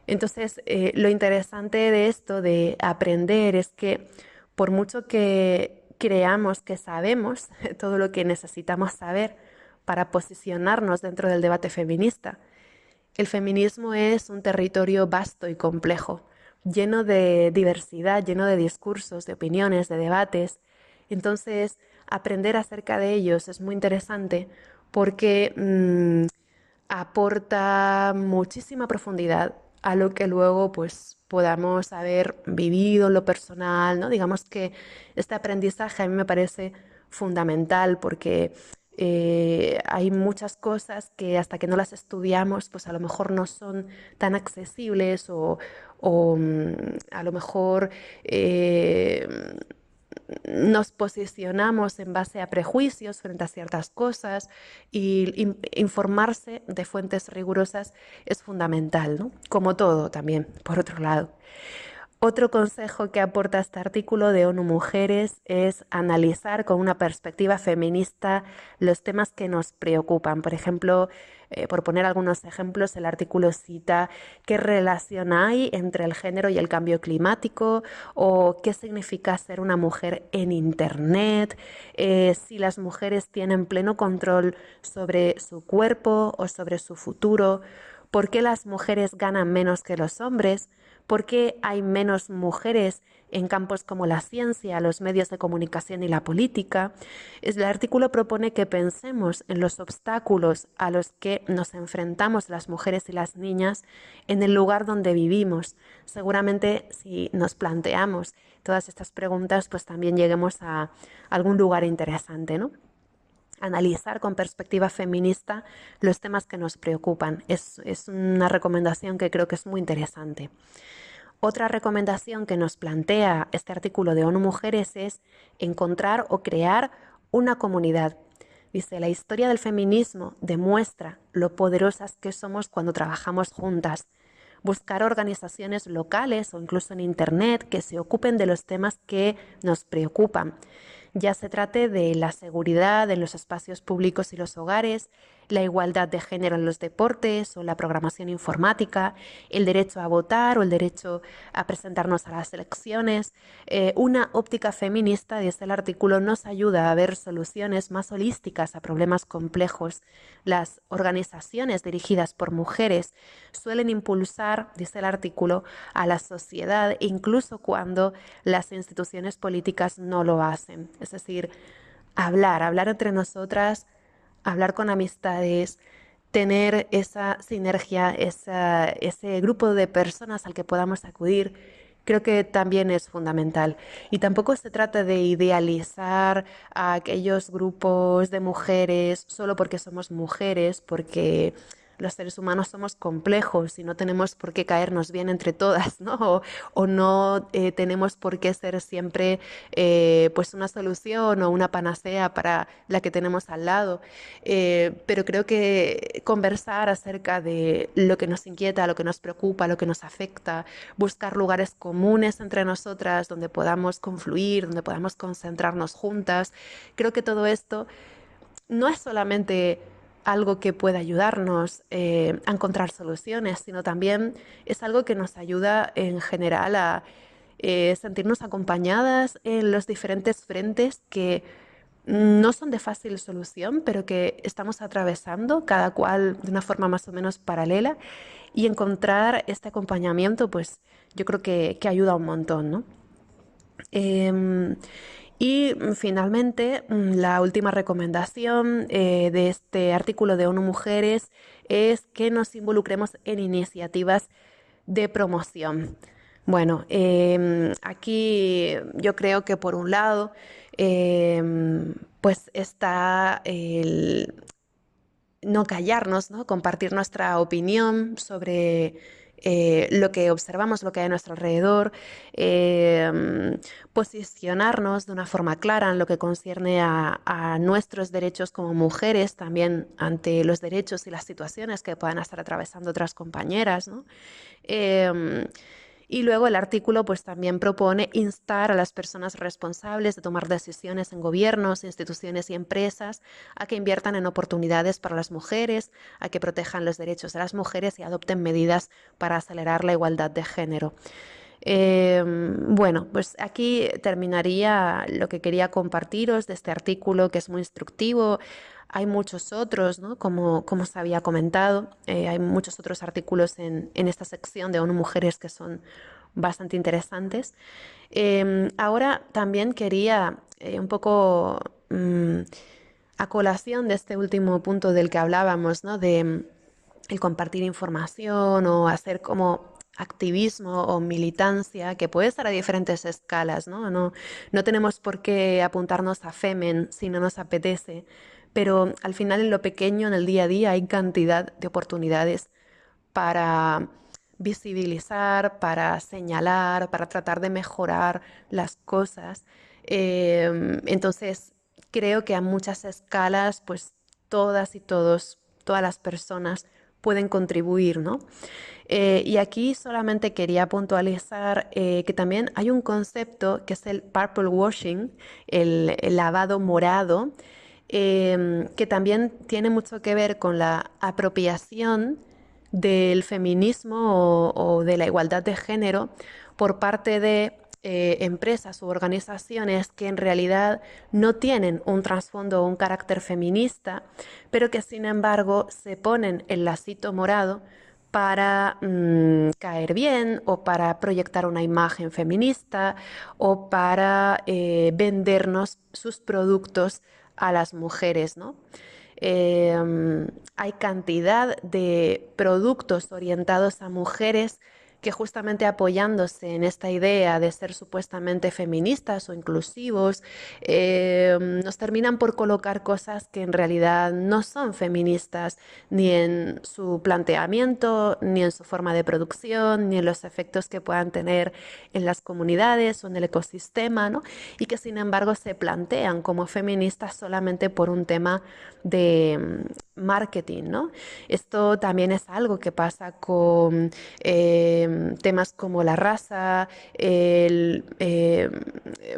Entonces, lo interesante de esto, de aprender, es que por mucho que creamos que sabemos todo lo que necesitamos saber para posicionarnos dentro del debate feminista, el feminismo es un territorio vasto y complejo, lleno de diversidad, lleno de discursos, de opiniones, de debates. Entonces, aprender acerca de ellos es muy interesante porque aporta muchísima profundidad a lo que luego pues podamos haber vivido en lo personal, ¿no? Digamos que este aprendizaje a mí me parece fundamental porque hay muchas cosas que hasta que no las estudiamos, pues a lo mejor no son tan accesibles o a lo mejor nos posicionamos en base a prejuicios frente a ciertas cosas y informarse de fuentes rigurosas es fundamental, ¿no? Como todo también, por otro lado. Otro consejo que aporta este artículo de ONU Mujeres es analizar con una perspectiva feminista los temas que nos preocupan. Por ejemplo, por poner algunos ejemplos, el artículo cita qué relación hay entre el género y el cambio climático o qué significa ser una mujer en Internet, si las mujeres tienen pleno control sobre su cuerpo o sobre su futuro, por qué las mujeres ganan menos que los hombres, por qué hay menos mujeres en campos como la ciencia, los medios de comunicación y la política. El artículo propone que pensemos en los obstáculos a los que nos enfrentamos las mujeres y las niñas en el lugar donde vivimos. Seguramente si nos planteamos todas estas preguntas, pues también lleguemos a algún lugar interesante, ¿no? Analizar con perspectiva feminista los temas que nos preocupan. Es una recomendación que creo que es muy interesante. Otra recomendación que nos plantea este artículo de ONU Mujeres es encontrar o crear una comunidad. Dice, la historia del feminismo demuestra lo poderosas que somos cuando trabajamos juntas. Buscar organizaciones locales o incluso en Internet que se ocupen de los temas que nos preocupan. Ya se trate de la seguridad en los espacios públicos y los hogares, la igualdad de género en los deportes o la programación informática, el derecho a votar o el derecho a presentarnos a las elecciones. Una óptica feminista, dice el artículo, nos ayuda a ver soluciones más holísticas a problemas complejos. Las organizaciones dirigidas por mujeres suelen impulsar, dice el artículo, a la sociedad, incluso cuando las instituciones políticas no lo hacen. Es decir, hablar entre nosotras, hablar con amistades, tener esa sinergia, ese grupo de personas al que podamos acudir, creo que también es fundamental. Y tampoco se trata de idealizar a aquellos grupos de mujeres solo porque somos mujeres, porque los seres humanos somos complejos y no tenemos por qué caernos bien entre todas, ¿no? O no tenemos por qué ser siempre pues una solución o una panacea para la que tenemos al lado. Pero creo que conversar acerca de lo que nos inquieta, lo que nos preocupa, lo que nos afecta, buscar lugares comunes entre nosotras donde podamos confluir, donde podamos concentrarnos juntas, creo que todo esto no es solamente algo que pueda ayudarnos a encontrar soluciones, sino también es algo que nos ayuda en general a sentirnos acompañadas en los diferentes frentes que no son de fácil solución, pero que estamos atravesando, cada cual de una forma más o menos paralela, y encontrar este acompañamiento, pues yo creo que ayuda un montón, ¿no? Em, y finalmente, la última recomendación de este artículo de ONU Mujeres es que nos involucremos en iniciativas de promoción. Bueno, aquí yo creo que por un lado, pues está el no callarnos, ¿no? Compartir nuestra opinión sobre lo que observamos, lo que hay a nuestro alrededor, posicionarnos de una forma clara en lo que concierne a nuestros derechos como mujeres, también ante los derechos y las situaciones que puedan estar atravesando otras compañeras, ¿no? Em, y luego el artículo pues también propone instar a las personas responsables de tomar decisiones en gobiernos, instituciones y empresas a que inviertan en oportunidades para las mujeres, a que protejan los derechos de las mujeres y adopten medidas para acelerar la igualdad de género. Bueno, pues aquí terminaría lo que quería compartiros de este artículo, que es muy instructivo. Hay muchos otros, ¿no? Como se había comentado, hay muchos otros artículos en esta sección de ONU Mujeres que son bastante interesantes. Ahora también quería un poco a colación de este último punto del que hablábamos, ¿no? De el compartir información o hacer como activismo o militancia, que puede estar a diferentes escalas, ¿no? No tenemos por qué apuntarnos a Femen si no nos apetece, pero al final en lo pequeño, en el día a día, hay cantidad de oportunidades para visibilizar, para señalar, para tratar de mejorar las cosas. Entonces, creo que a muchas escalas, pues todas y todos, todas las personas pueden contribuir, ¿no? Y aquí solamente quería puntualizar que también hay un concepto que es el purple washing, el lavado morado, que también tiene mucho que ver con la apropiación del feminismo o de la igualdad de género por parte de empresas u organizaciones que en realidad no tienen un trasfondo o un carácter feminista, pero que sin embargo se ponen el lacito morado para caer bien o para proyectar una imagen feminista o para vendernos sus productos a las mujeres, ¿no? Hay cantidad de productos orientados a mujeres que justamente apoyándose en esta idea de ser supuestamente feministas o inclusivos, nos terminan por colocar cosas que en realidad no son feministas, ni en su planteamiento, ni en su forma de producción, ni en los efectos que puedan tener en las comunidades o en el ecosistema, ¿no? Y que sin embargo se plantean como feministas solamente por un tema de marketing, ¿no? Esto también es algo que pasa con temas como la raza, el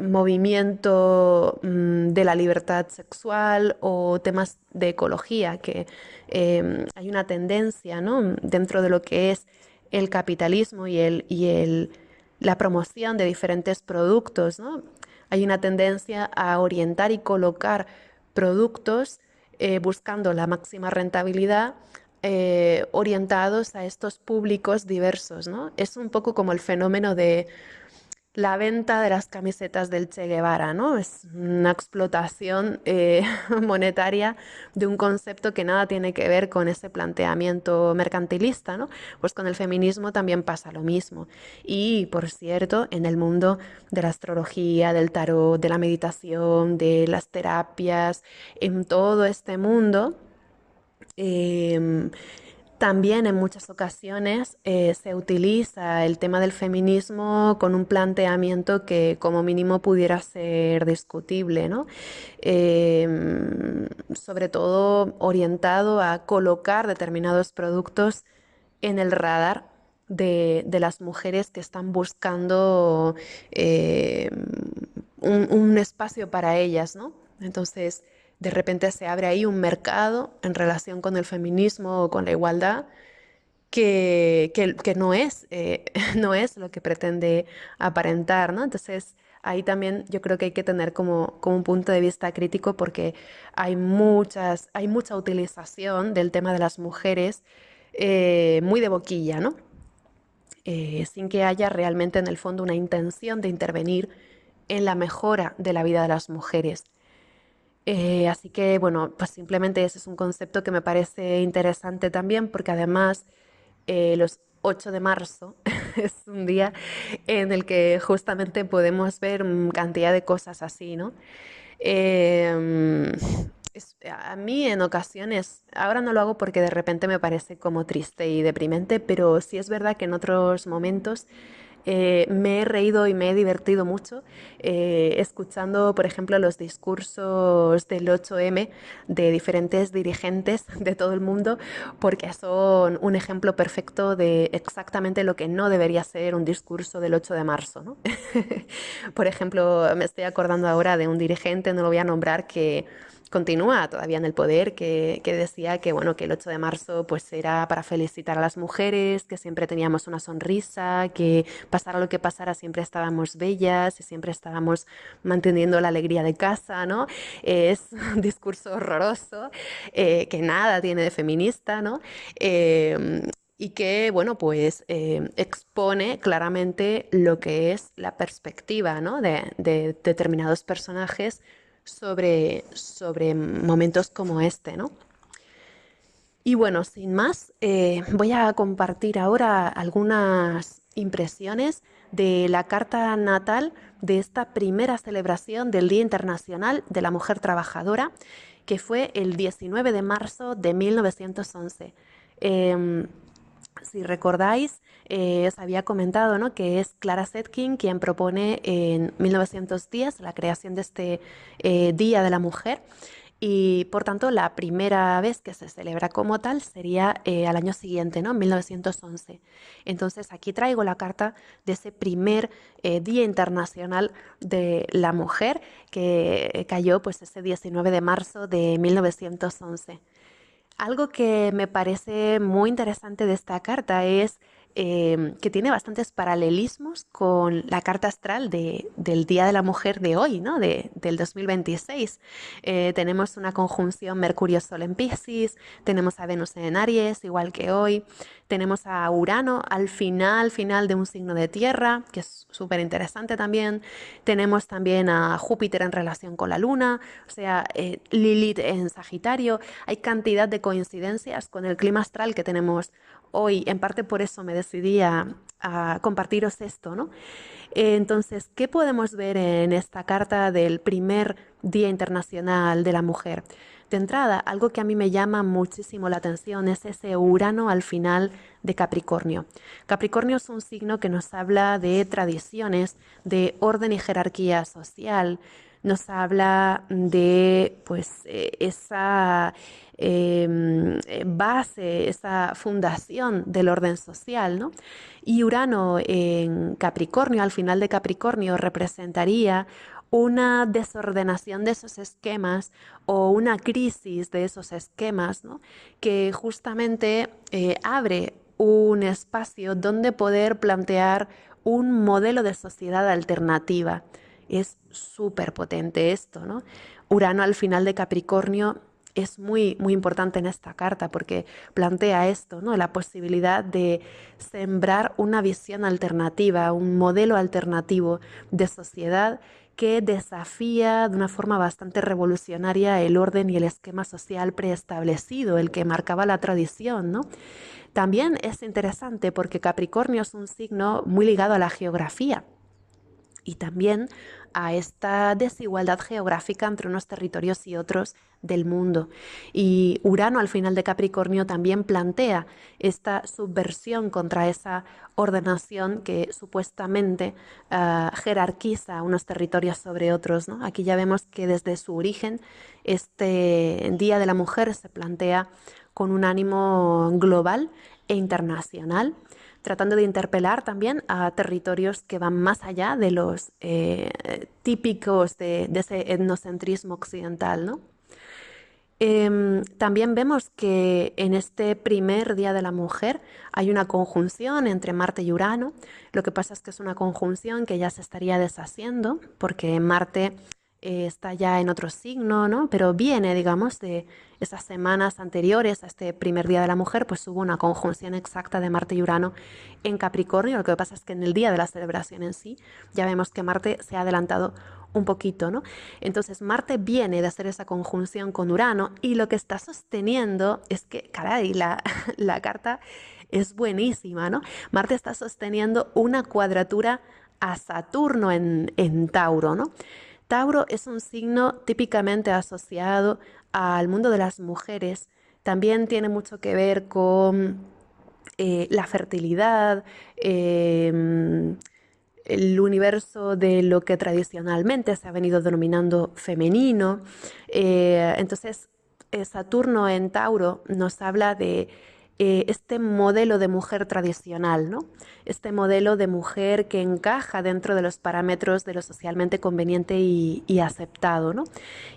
movimiento de la libertad sexual o temas de ecología, que hay una tendencia, ¿no? Dentro de lo que es el capitalismo la promoción de diferentes productos, ¿no? Hay una tendencia a orientar y colocar productos buscando la máxima rentabilidad, orientados a estos públicos diversos, ¿no? Es un poco como el fenómeno de la venta de las camisetas del Che Guevara, ¿no? Es una explotación monetaria de un concepto que nada tiene que ver con ese planteamiento mercantilista, ¿no? Pues con el feminismo también pasa lo mismo. Y, por cierto, en el mundo de la astrología, del tarot, de la meditación, de las terapias, en todo este mundo, eh, También en muchas ocasiones se utiliza el tema del feminismo con un planteamiento que como mínimo pudiera ser discutible, ¿no? Sobre todo orientado a colocar determinados productos en el radar de las mujeres que están buscando eh, un espacio para ellas, ¿no? Entonces, de repente se abre ahí un mercado en relación con el feminismo o con la igualdad que no es, no es lo que pretende aparentar, ¿no? Entonces, ahí también yo creo que hay que tener como un punto de vista crítico porque hay mucha utilización del tema de las mujeres muy de boquilla, ¿no? Sin que haya realmente en el fondo una intención de intervenir en la mejora de la vida de las mujeres. Así que, bueno, pues simplemente ese es un concepto que me parece interesante también, porque además los 8 de marzo es un día en el que justamente podemos ver cantidad de cosas así, ¿no? Eh, a mí en ocasiones, ahora no lo hago porque de repente me parece como triste y deprimente, pero sí es verdad que en otros momentos me he reído y me he divertido mucho escuchando, por ejemplo, los discursos del 8M de diferentes dirigentes de todo el mundo, porque son un ejemplo perfecto de exactamente lo que no debería ser un discurso del 8 de marzo, ¿no? Por ejemplo, me estoy acordando ahora de un dirigente, no lo voy a nombrar, que continúa todavía en el poder, que decía que, bueno, que el 8 de marzo pues era para felicitar a las mujeres, que siempre teníamos una sonrisa, que pasara lo que pasara siempre estábamos bellas y siempre estábamos manteniendo la alegría de casa, ¿no? Es un discurso horroroso, que nada tiene de feminista, ¿no? Y que, bueno, pues expone claramente lo que es la perspectiva, ¿no? de determinados personajes sobre momentos como este, ¿no? Y bueno, sin más, voy a compartir ahora algunas impresiones de la carta natal de esta primera celebración del Día Internacional de la Mujer Trabajadora, que fue el 19 de marzo de 1911. Em, si recordáis, os había comentado, ¿no?, que es Clara Zetkin quien propone en 1910 la creación de este Día de la Mujer y por tanto la primera vez que se celebra como tal sería al año siguiente, ¿no?, en 1911. Entonces aquí traigo la carta de ese primer Día Internacional de la Mujer que cayó pues ese 19 de marzo de 1911. Algo que me parece muy interesante de esta carta es que tiene bastantes paralelismos con la carta astral del Día de la Mujer de hoy, ¿no? Del 2026. Tenemos una conjunción Mercurio-Sol en Piscis, tenemos a Venus en Aries, igual que hoy, tenemos a Urano al final de un signo de tierra, que es súper interesante también, tenemos también a Júpiter en relación con la Luna, o sea, Lilith en Sagitario. Hay cantidad de coincidencias con el clima astral que tenemos hoy. En parte por eso me decidí a compartiros esto, ¿no? Entonces, ¿qué podemos ver en esta carta del primer Día Internacional de la Mujer? De entrada, algo que a mí me llama muchísimo la atención es ese Urano al final de Capricornio. Capricornio es un signo que nos habla de tradiciones, de orden y jerarquía social, nos habla de pues esa base, esa fundación del orden social, ¿no? Y Urano en Capricornio, al final de Capricornio, representaría una desordenación de esos esquemas o una crisis de esos esquemas, ¿no?, que justamente abre un espacio donde poder plantear un modelo de sociedad alternativa. Es súper potente esto, ¿no? Urano al final de Capricornio es muy importante en esta carta porque plantea esto, ¿no?, la posibilidad de sembrar una visión alternativa, un modelo alternativo de sociedad que desafía de una forma bastante revolucionaria el orden y el esquema social preestablecido, el que marcaba la tradición, ¿no? También es interesante porque Capricornio es un signo muy ligado a la geografía. y también a esta desigualdad geográfica entre unos territorios y otros del mundo. Y Urano al final de Capricornio también plantea esta subversión contra esa ordenación que supuestamente jerarquiza unos territorios sobre otros, ¿no? Aquí ya vemos que desde su origen este Día de la Mujer se plantea con un ánimo global e internacional, tratando de interpelar también a territorios que van más allá de los típicos de ese etnocentrismo occidental, ¿no? También vemos que en este primer Día de la Mujer hay una conjunción entre Marte y Urano. Lo que pasa es que es una conjunción que ya se estaría deshaciendo porque Marte está ya en otro signo, ¿no? Pero viene, digamos, de esas semanas anteriores a este primer Día de la Mujer, pues hubo una conjunción exacta de Marte y Urano en Capricornio. Lo que pasa es que en el día de la celebración en sí ya vemos que Marte se ha adelantado un poquito, ¿no? Entonces Marte viene de hacer esa conjunción con Urano y lo que está sosteniendo es que, caray, la carta es buenísima, ¿no? Marte está sosteniendo una cuadratura a Saturno en Tauro, ¿no? Tauro es un signo típicamente asociado al mundo de las mujeres. También tiene mucho que ver con la fertilidad, el universo de lo que tradicionalmente se ha venido denominando femenino. Entonces, Saturno en Tauro nos habla de este modelo de mujer tradicional, ¿no? Este modelo de mujer que encaja dentro de los parámetros de lo socialmente conveniente y aceptado, ¿no?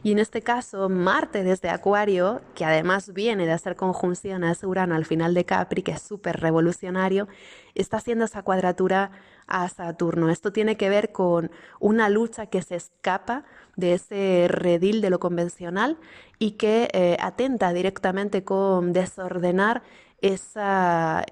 Y en este caso, Marte desde Acuario, que además viene de hacer conjunción a ese Urano al final de Capri, que es súper revolucionario, está haciendo esa cuadratura a Saturno. Esto tiene que ver con una lucha que se escapa de ese redil de lo convencional y que atenta directamente con desordenar ese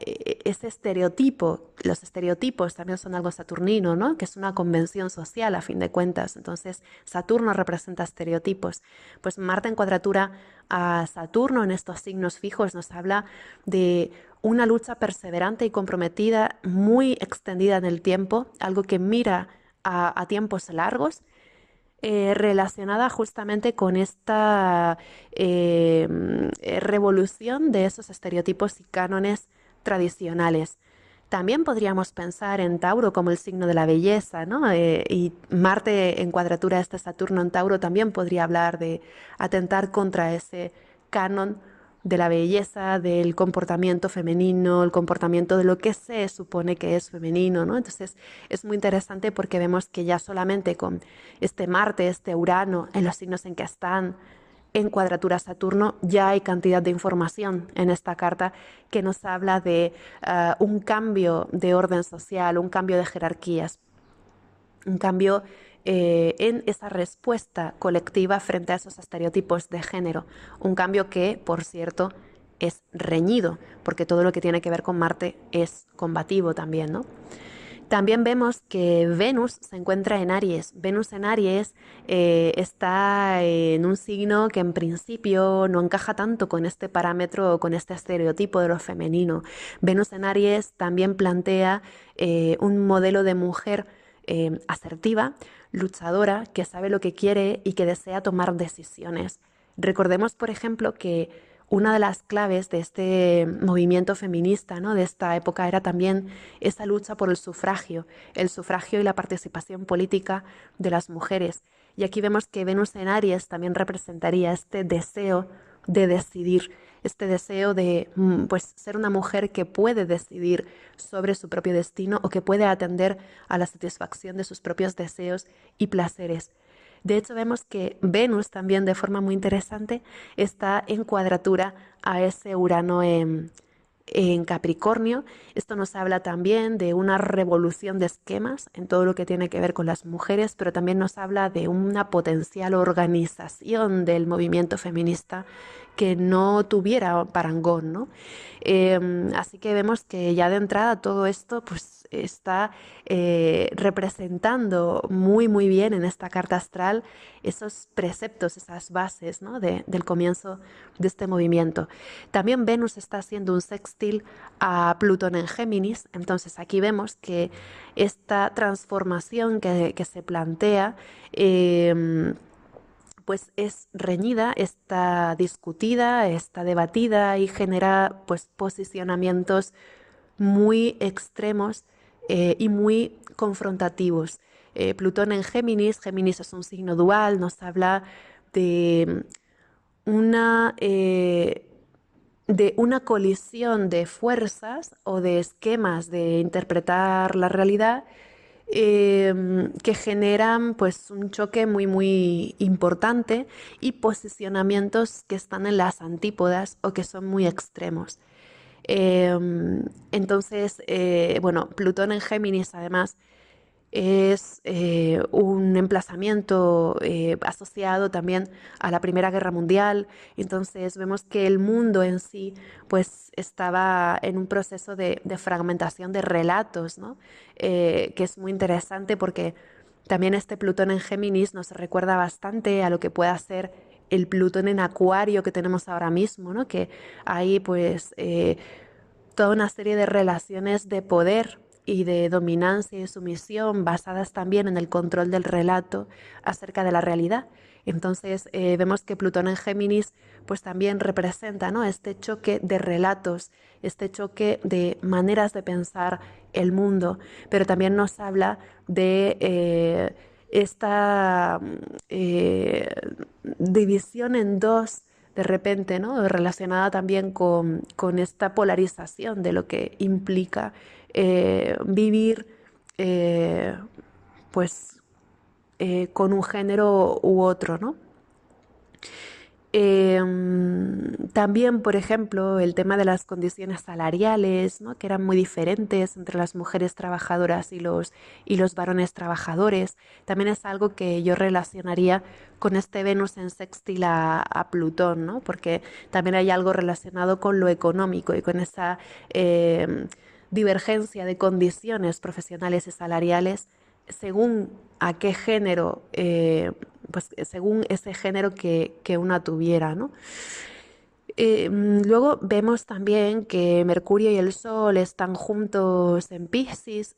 estereotipo. Los estereotipos también son algo saturnino, ¿no? Que es una convención social a fin de cuentas. Entonces, Saturno representa estereotipos. Pues Marte en cuadratura a Saturno en estos signos fijos nos habla de una lucha perseverante y comprometida, muy extendida en el tiempo, algo que mira a tiempos largos, relacionada justamente con esta revolución de esos estereotipos y cánones tradicionales. También podríamos pensar en Tauro como el signo de la belleza, ¿no? Y Marte en cuadratura a este Saturno en Tauro también podría hablar de atentar contra ese canon de la belleza, del comportamiento femenino, el comportamiento de lo que se supone que es femenino, ¿no? Entonces es muy interesante porque vemos que ya solamente con este Marte, este Urano, en los signos en que están en cuadratura Saturno, ya hay cantidad de información en esta carta que nos habla de un cambio de orden social, un cambio de jerarquías, un cambio en esa respuesta colectiva frente a esos estereotipos de género. Un cambio que, por cierto, es reñido, porque todo lo que tiene que ver con Marte es combativo también, ¿no? También vemos que Venus se encuentra en Aries. Venus en Aries está en un signo que en principio no encaja tanto con este parámetro o con este estereotipo de lo femenino. Venus en Aries también plantea un modelo de mujer asertiva, luchadora, que sabe lo que quiere y que desea tomar decisiones. Recordemos, por ejemplo, que una de las claves de este movimiento feminista, ¿no? De esta época era también esa lucha por el sufragio y la participación política de las mujeres. Y aquí vemos que Venus en Aries también representaría este deseo de decidir, este deseo de pues, ser una mujer que puede decidir sobre su propio destino o que puede atender a la satisfacción de sus propios deseos y placeres. De hecho, vemos que Venus también de forma muy interesante está en cuadratura a ese Urano en Capricornio. Esto nos habla también de una revolución de esquemas en todo lo que tiene que ver con las mujeres, pero también nos habla de una potencial organización del movimiento feminista que no tuviera parangón, ¿no? Así que vemos que ya de entrada todo esto pues está representando muy muy bien en esta carta astral esos preceptos, esas bases, ¿no? Del comienzo de este movimiento. También Venus está haciendo un sextil a Plutón en Géminis, entonces aquí vemos que esta transformación que se plantea pues es reñida, está discutida, está debatida y genera pues posicionamientos muy extremos y muy confrontativos. Plutón en Géminis, Géminis es un signo dual, nos habla de una, eh, de una colisión de fuerzas o de esquemas de interpretar la realidad que generan pues un choque muy muy importante y posicionamientos que están en las antípodas o que son muy extremos. Entonces, bueno, Plutón en Géminis además es un emplazamiento asociado también a la Primera Guerra Mundial. Entonces vemos que el mundo en sí pues estaba en un proceso de fragmentación de relatos, ¿no? Que es muy interesante porque también este Plutón en Géminis nos recuerda bastante a lo que pueda ser el Plutón en Acuario que tenemos ahora mismo, ¿no? Que hay pues toda una serie de relaciones de poder y de dominancia y sumisión basadas también en el control del relato acerca de la realidad. Entonces vemos que Plutón en Géminis pues también representa, ¿no? Este choque de relatos, este choque de maneras de pensar el mundo, pero también nos habla de esta división en dos de repente, ¿no? Relacionada también con esta polarización de lo que implica vivir eh, pues con un género u otro, ¿no? También, por ejemplo, el tema de las condiciones salariales, ¿no? Que eran muy diferentes entre las mujeres trabajadoras y los varones trabajadores. También es algo que yo relacionaría con este Venus en sextil a Plutón, ¿no? Porque también hay algo relacionado con lo económico y con esa divergencia de condiciones profesionales y salariales según a qué género, pues según ese género que una tuviera, ¿no? Luego vemos también que Mercurio y el Sol están juntos en Piscis,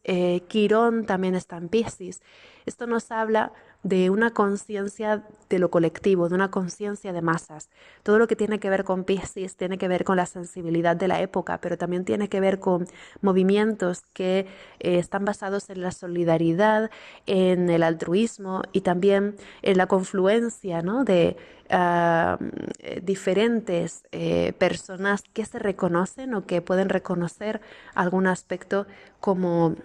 Quirón también está en Piscis. Esto nos habla de una conciencia de lo colectivo, de una conciencia de masas. Todo lo que tiene que ver con Piscis tiene que ver con la sensibilidad de la época, pero también tiene que ver con movimientos que están basados en la solidaridad, en el altruismo y también en la confluencia, ¿no? de diferentes personas que se reconocen o que pueden reconocer algún aspecto como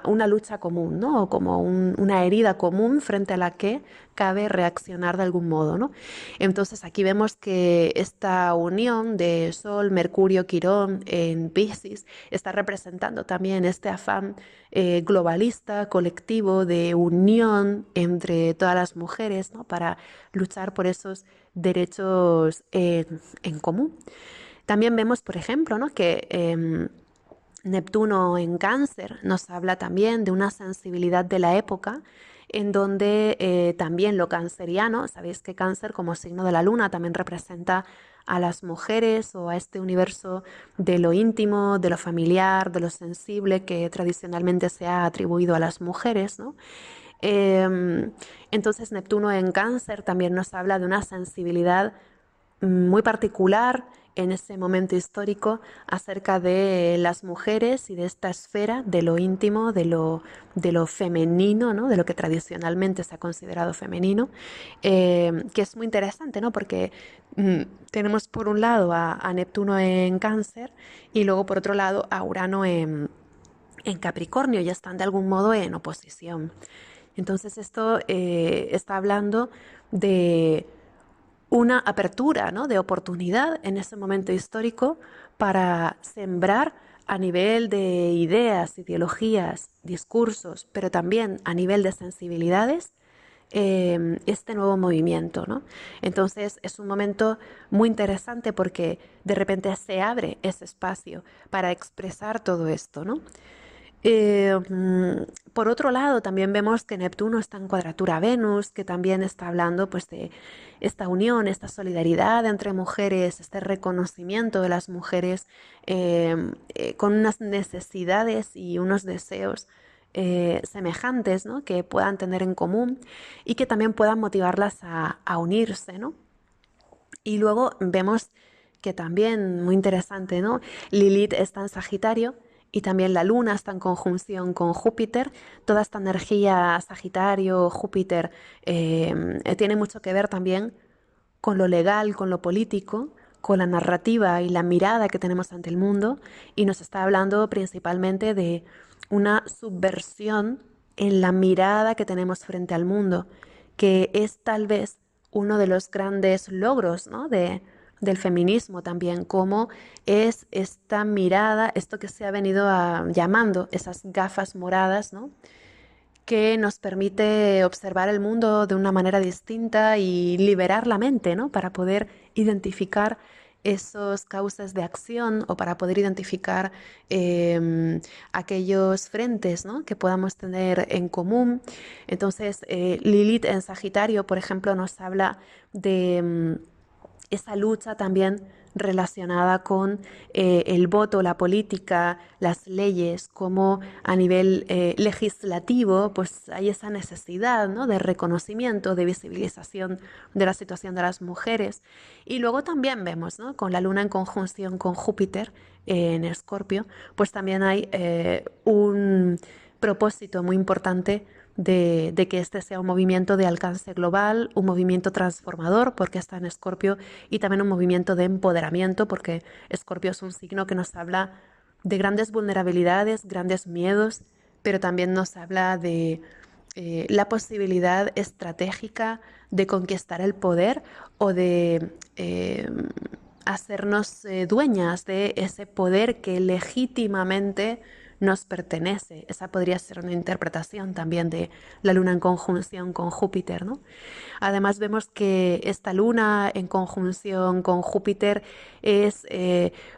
una lucha común, ¿no? O como una herida común frente a la que cabe reaccionar de algún modo, ¿no? Entonces aquí vemos que esta unión de Sol, Mercurio, Quirón en Piscis está representando también este afán globalista, colectivo, de unión entre todas las mujeres, ¿no? Para luchar por esos derechos en común. También vemos, por ejemplo, ¿no? que Neptuno en Cáncer nos habla también de una sensibilidad de la época en donde también lo canceriano, sabéis que Cáncer como signo de la luna también representa a las mujeres o a este universo de lo íntimo, de lo familiar, de lo sensible que tradicionalmente se ha atribuido a las mujeres, ¿no? Entonces Neptuno en Cáncer también nos habla de una sensibilidad muy particular en ese momento histórico acerca de las mujeres y de esta esfera de lo íntimo, de lo femenino, ¿no? De lo que tradicionalmente se ha considerado femenino, que es muy interesante, ¿no? Porque tenemos por un lado a Neptuno en Cáncer y luego por otro lado a Urano en Capricornio, y están de algún modo en oposición. Entonces esto está hablando de una apertura, ¿no? De oportunidad en ese momento histórico para sembrar a nivel de ideas, ideologías, discursos, pero también a nivel de sensibilidades, este nuevo movimiento, ¿no? Entonces es un momento muy interesante porque de repente se abre ese espacio para expresar todo esto, ¿no? Eh, mm, por otro lado, también vemos que Neptuno está en cuadratura a Venus, que también está hablando pues, de esta unión, esta solidaridad entre mujeres, este reconocimiento de las mujeres con unas necesidades y unos deseos semejantes, ¿no? Que puedan tener en común y que también puedan motivarlas a unirse, ¿no? Y luego vemos que también, muy interesante, ¿no? Lilith está en Sagitario y también la Luna está en conjunción con Júpiter. Toda esta energía Sagitario, Júpiter, tiene mucho que ver también con lo legal, con lo político, con la narrativa y la mirada que tenemos ante el mundo. Y nos está hablando principalmente de una subversión en la mirada que tenemos frente al mundo, que es tal vez uno de los grandes logros, ¿no? Del feminismo también, cómo es esta mirada, esto que se ha venido llamando esas gafas moradas, ¿no? Que nos permite observar el mundo de una manera distinta y liberar la mente, ¿no? Para poder identificar esos causas de acción o para poder identificar aquellos frentes, ¿no? Que podamos tener en común. Entonces, Lilith en Sagitario, por ejemplo, nos habla de esa lucha también relacionada con el voto, la política, las leyes, como a nivel legislativo, pues hay esa necesidad, ¿no? De reconocimiento, de visibilización de la situación de las mujeres. Y luego también vemos, ¿no? Con la Luna en conjunción con Júpiter en Escorpio, pues también hay un propósito muy importante de que este sea un movimiento de alcance global, un movimiento transformador, porque está en Escorpio, y también un movimiento de empoderamiento, porque Escorpio es un signo que nos habla de grandes vulnerabilidades, grandes miedos, pero también nos habla de la posibilidad estratégica de conquistar el poder o de hacernos dueñas de ese poder que legítimamente nos pertenece. Esa podría ser una interpretación también de la luna en conjunción con Júpiter, ¿no? Además vemos que esta luna en conjunción con Júpiter es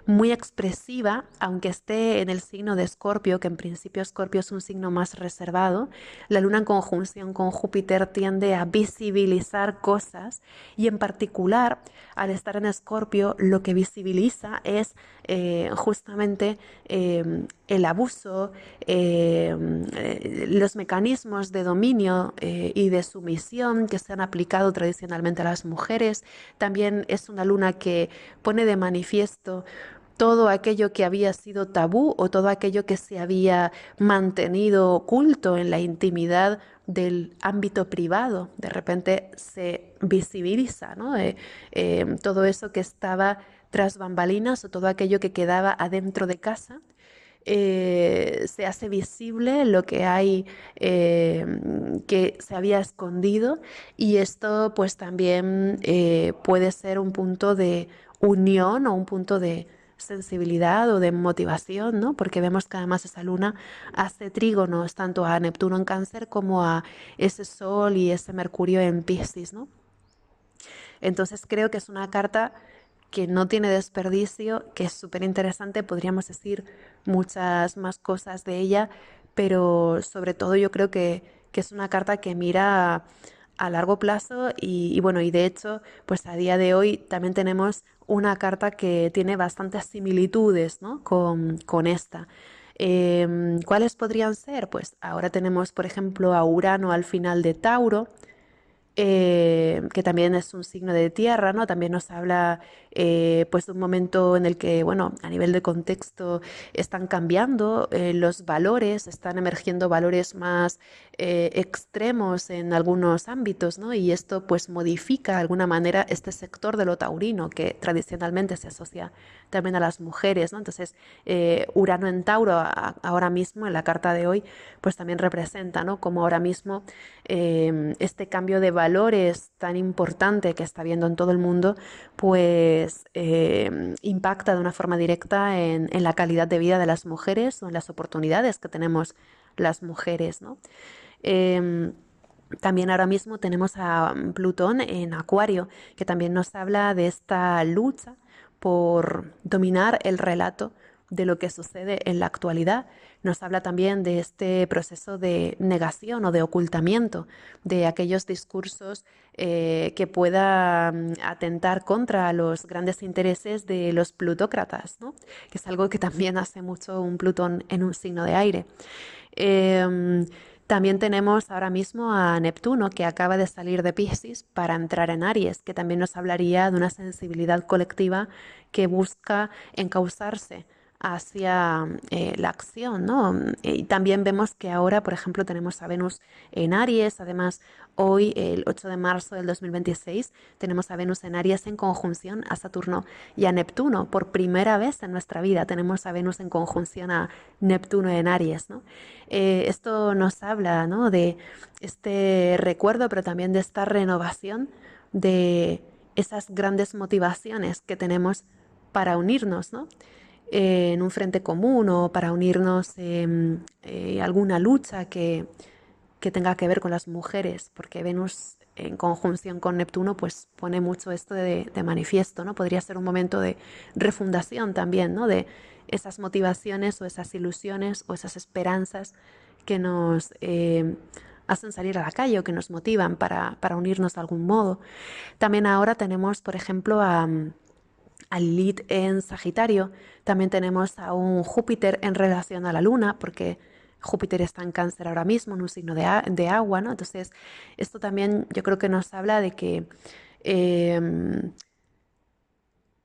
muy expresiva, aunque esté en el signo de Escorpio, que en principio Escorpio es un signo más reservado. La luna en conjunción con Júpiter tiende a visibilizar cosas y en particular al estar en Escorpio lo que visibiliza es justamente el abuso, los mecanismos de dominio y de sumisión que se han aplicado tradicionalmente a las mujeres. También es una luna que pone de manifiesto todo aquello que había sido tabú o todo aquello que se había mantenido oculto en la intimidad del ámbito privado. De repente se visibiliza, ¿no? Todo eso que estaba tras bambalinas o todo aquello que quedaba adentro de casa. Se hace visible lo que hay que se había escondido y esto pues también puede ser un punto de unión o un punto de sensibilidad o de motivación, ¿no? Porque vemos que además esa luna hace trígonos tanto a Neptuno en Cáncer como a ese Sol y ese Mercurio en Piscis, ¿no? Entonces creo que es una carta que no tiene desperdicio, que es súper interesante, podríamos decir muchas más cosas de ella, pero sobre todo yo creo que es una carta que mira a largo plazo y bueno, y de hecho, pues a día de hoy también tenemos una carta que tiene bastantes similitudes, ¿no? con esta. ¿Cuáles podrían ser? Pues ahora tenemos, por ejemplo, a Urano al final de Tauro, que también es un signo de tierra, ¿no? También nos habla pues de un momento en el que, bueno, a nivel de contexto están cambiando los valores, están emergiendo valores más extremos en algunos ámbitos, ¿no? Y esto pues modifica de alguna manera este sector de lo taurino que tradicionalmente se asocia también a las mujeres, ¿no? Entonces, Urano en Tauro ahora mismo, en la carta de hoy, pues también representa, ¿no? Como ahora mismo este cambio de valores tan importante que está habiendo en todo el mundo, pues impacta de una forma directa en la calidad de vida de las mujeres o en las oportunidades que tenemos las mujeres, ¿no? Em, También ahora mismo tenemos a Plutón en Acuario, que también nos habla de esta lucha por dominar el relato de lo que sucede en la actualidad. Nos habla también de este proceso de negación o de ocultamiento de aquellos discursos que puedan atentar contra los grandes intereses de los plutócratas, ¿no? Que es algo que también hace mucho un Plutón en un signo de aire. Em, También tenemos ahora mismo a Neptuno, que acaba de salir de Piscis para entrar en Aries, que también nos hablaría de una sensibilidad colectiva que busca encauzarse hacia la acción, ¿no? Y también vemos que ahora, por ejemplo, tenemos a Venus en Aries. Además, hoy, el 8 de marzo del 2026, tenemos a Venus en Aries en conjunción a Saturno y a Neptuno. Por primera vez en nuestra vida tenemos a Venus en conjunción a Neptuno en Aries, ¿no? Esto nos habla, ¿no?, de este recuerdo, pero también de esta renovación de esas grandes motivaciones que tenemos para unirnos, ¿no? En un frente común o para unirnos en alguna lucha que tenga que ver con las mujeres, porque Venus en conjunción con Neptuno pues pone mucho esto de manifiesto, ¿no? Podría ser un momento de refundación también, ¿no? De esas motivaciones o esas ilusiones o esas esperanzas que nos hacen salir a la calle o que nos motivan para unirnos de algún modo. También ahora tenemos, por ejemplo, a Lilith en Sagitario. También tenemos a un Júpiter en relación a la Luna, porque Júpiter está en Cáncer ahora mismo, en un signo de agua, ¿no? Entonces, esto también yo creo que nos habla de que em,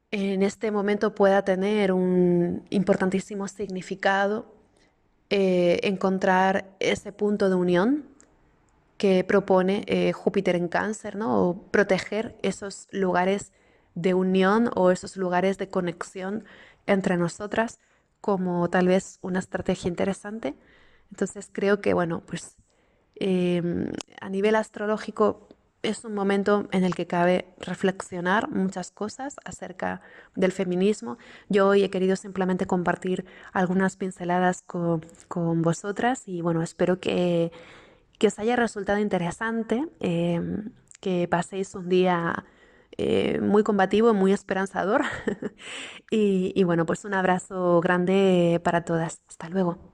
en este momento pueda tener un importantísimo significado encontrar ese punto de unión que propone Júpiter en Cáncer, ¿no? O proteger esos lugares de unión o esos lugares de conexión entre nosotras como tal vez una estrategia interesante. Entonces creo que, bueno, pues a nivel astrológico es un momento en el que cabe reflexionar muchas cosas acerca del feminismo. Yo hoy he querido simplemente compartir algunas pinceladas con vosotras y bueno, espero que os haya resultado interesante, que paséis un día muy combativo, muy esperanzador y bueno, pues un abrazo grande para todas. Hasta luego.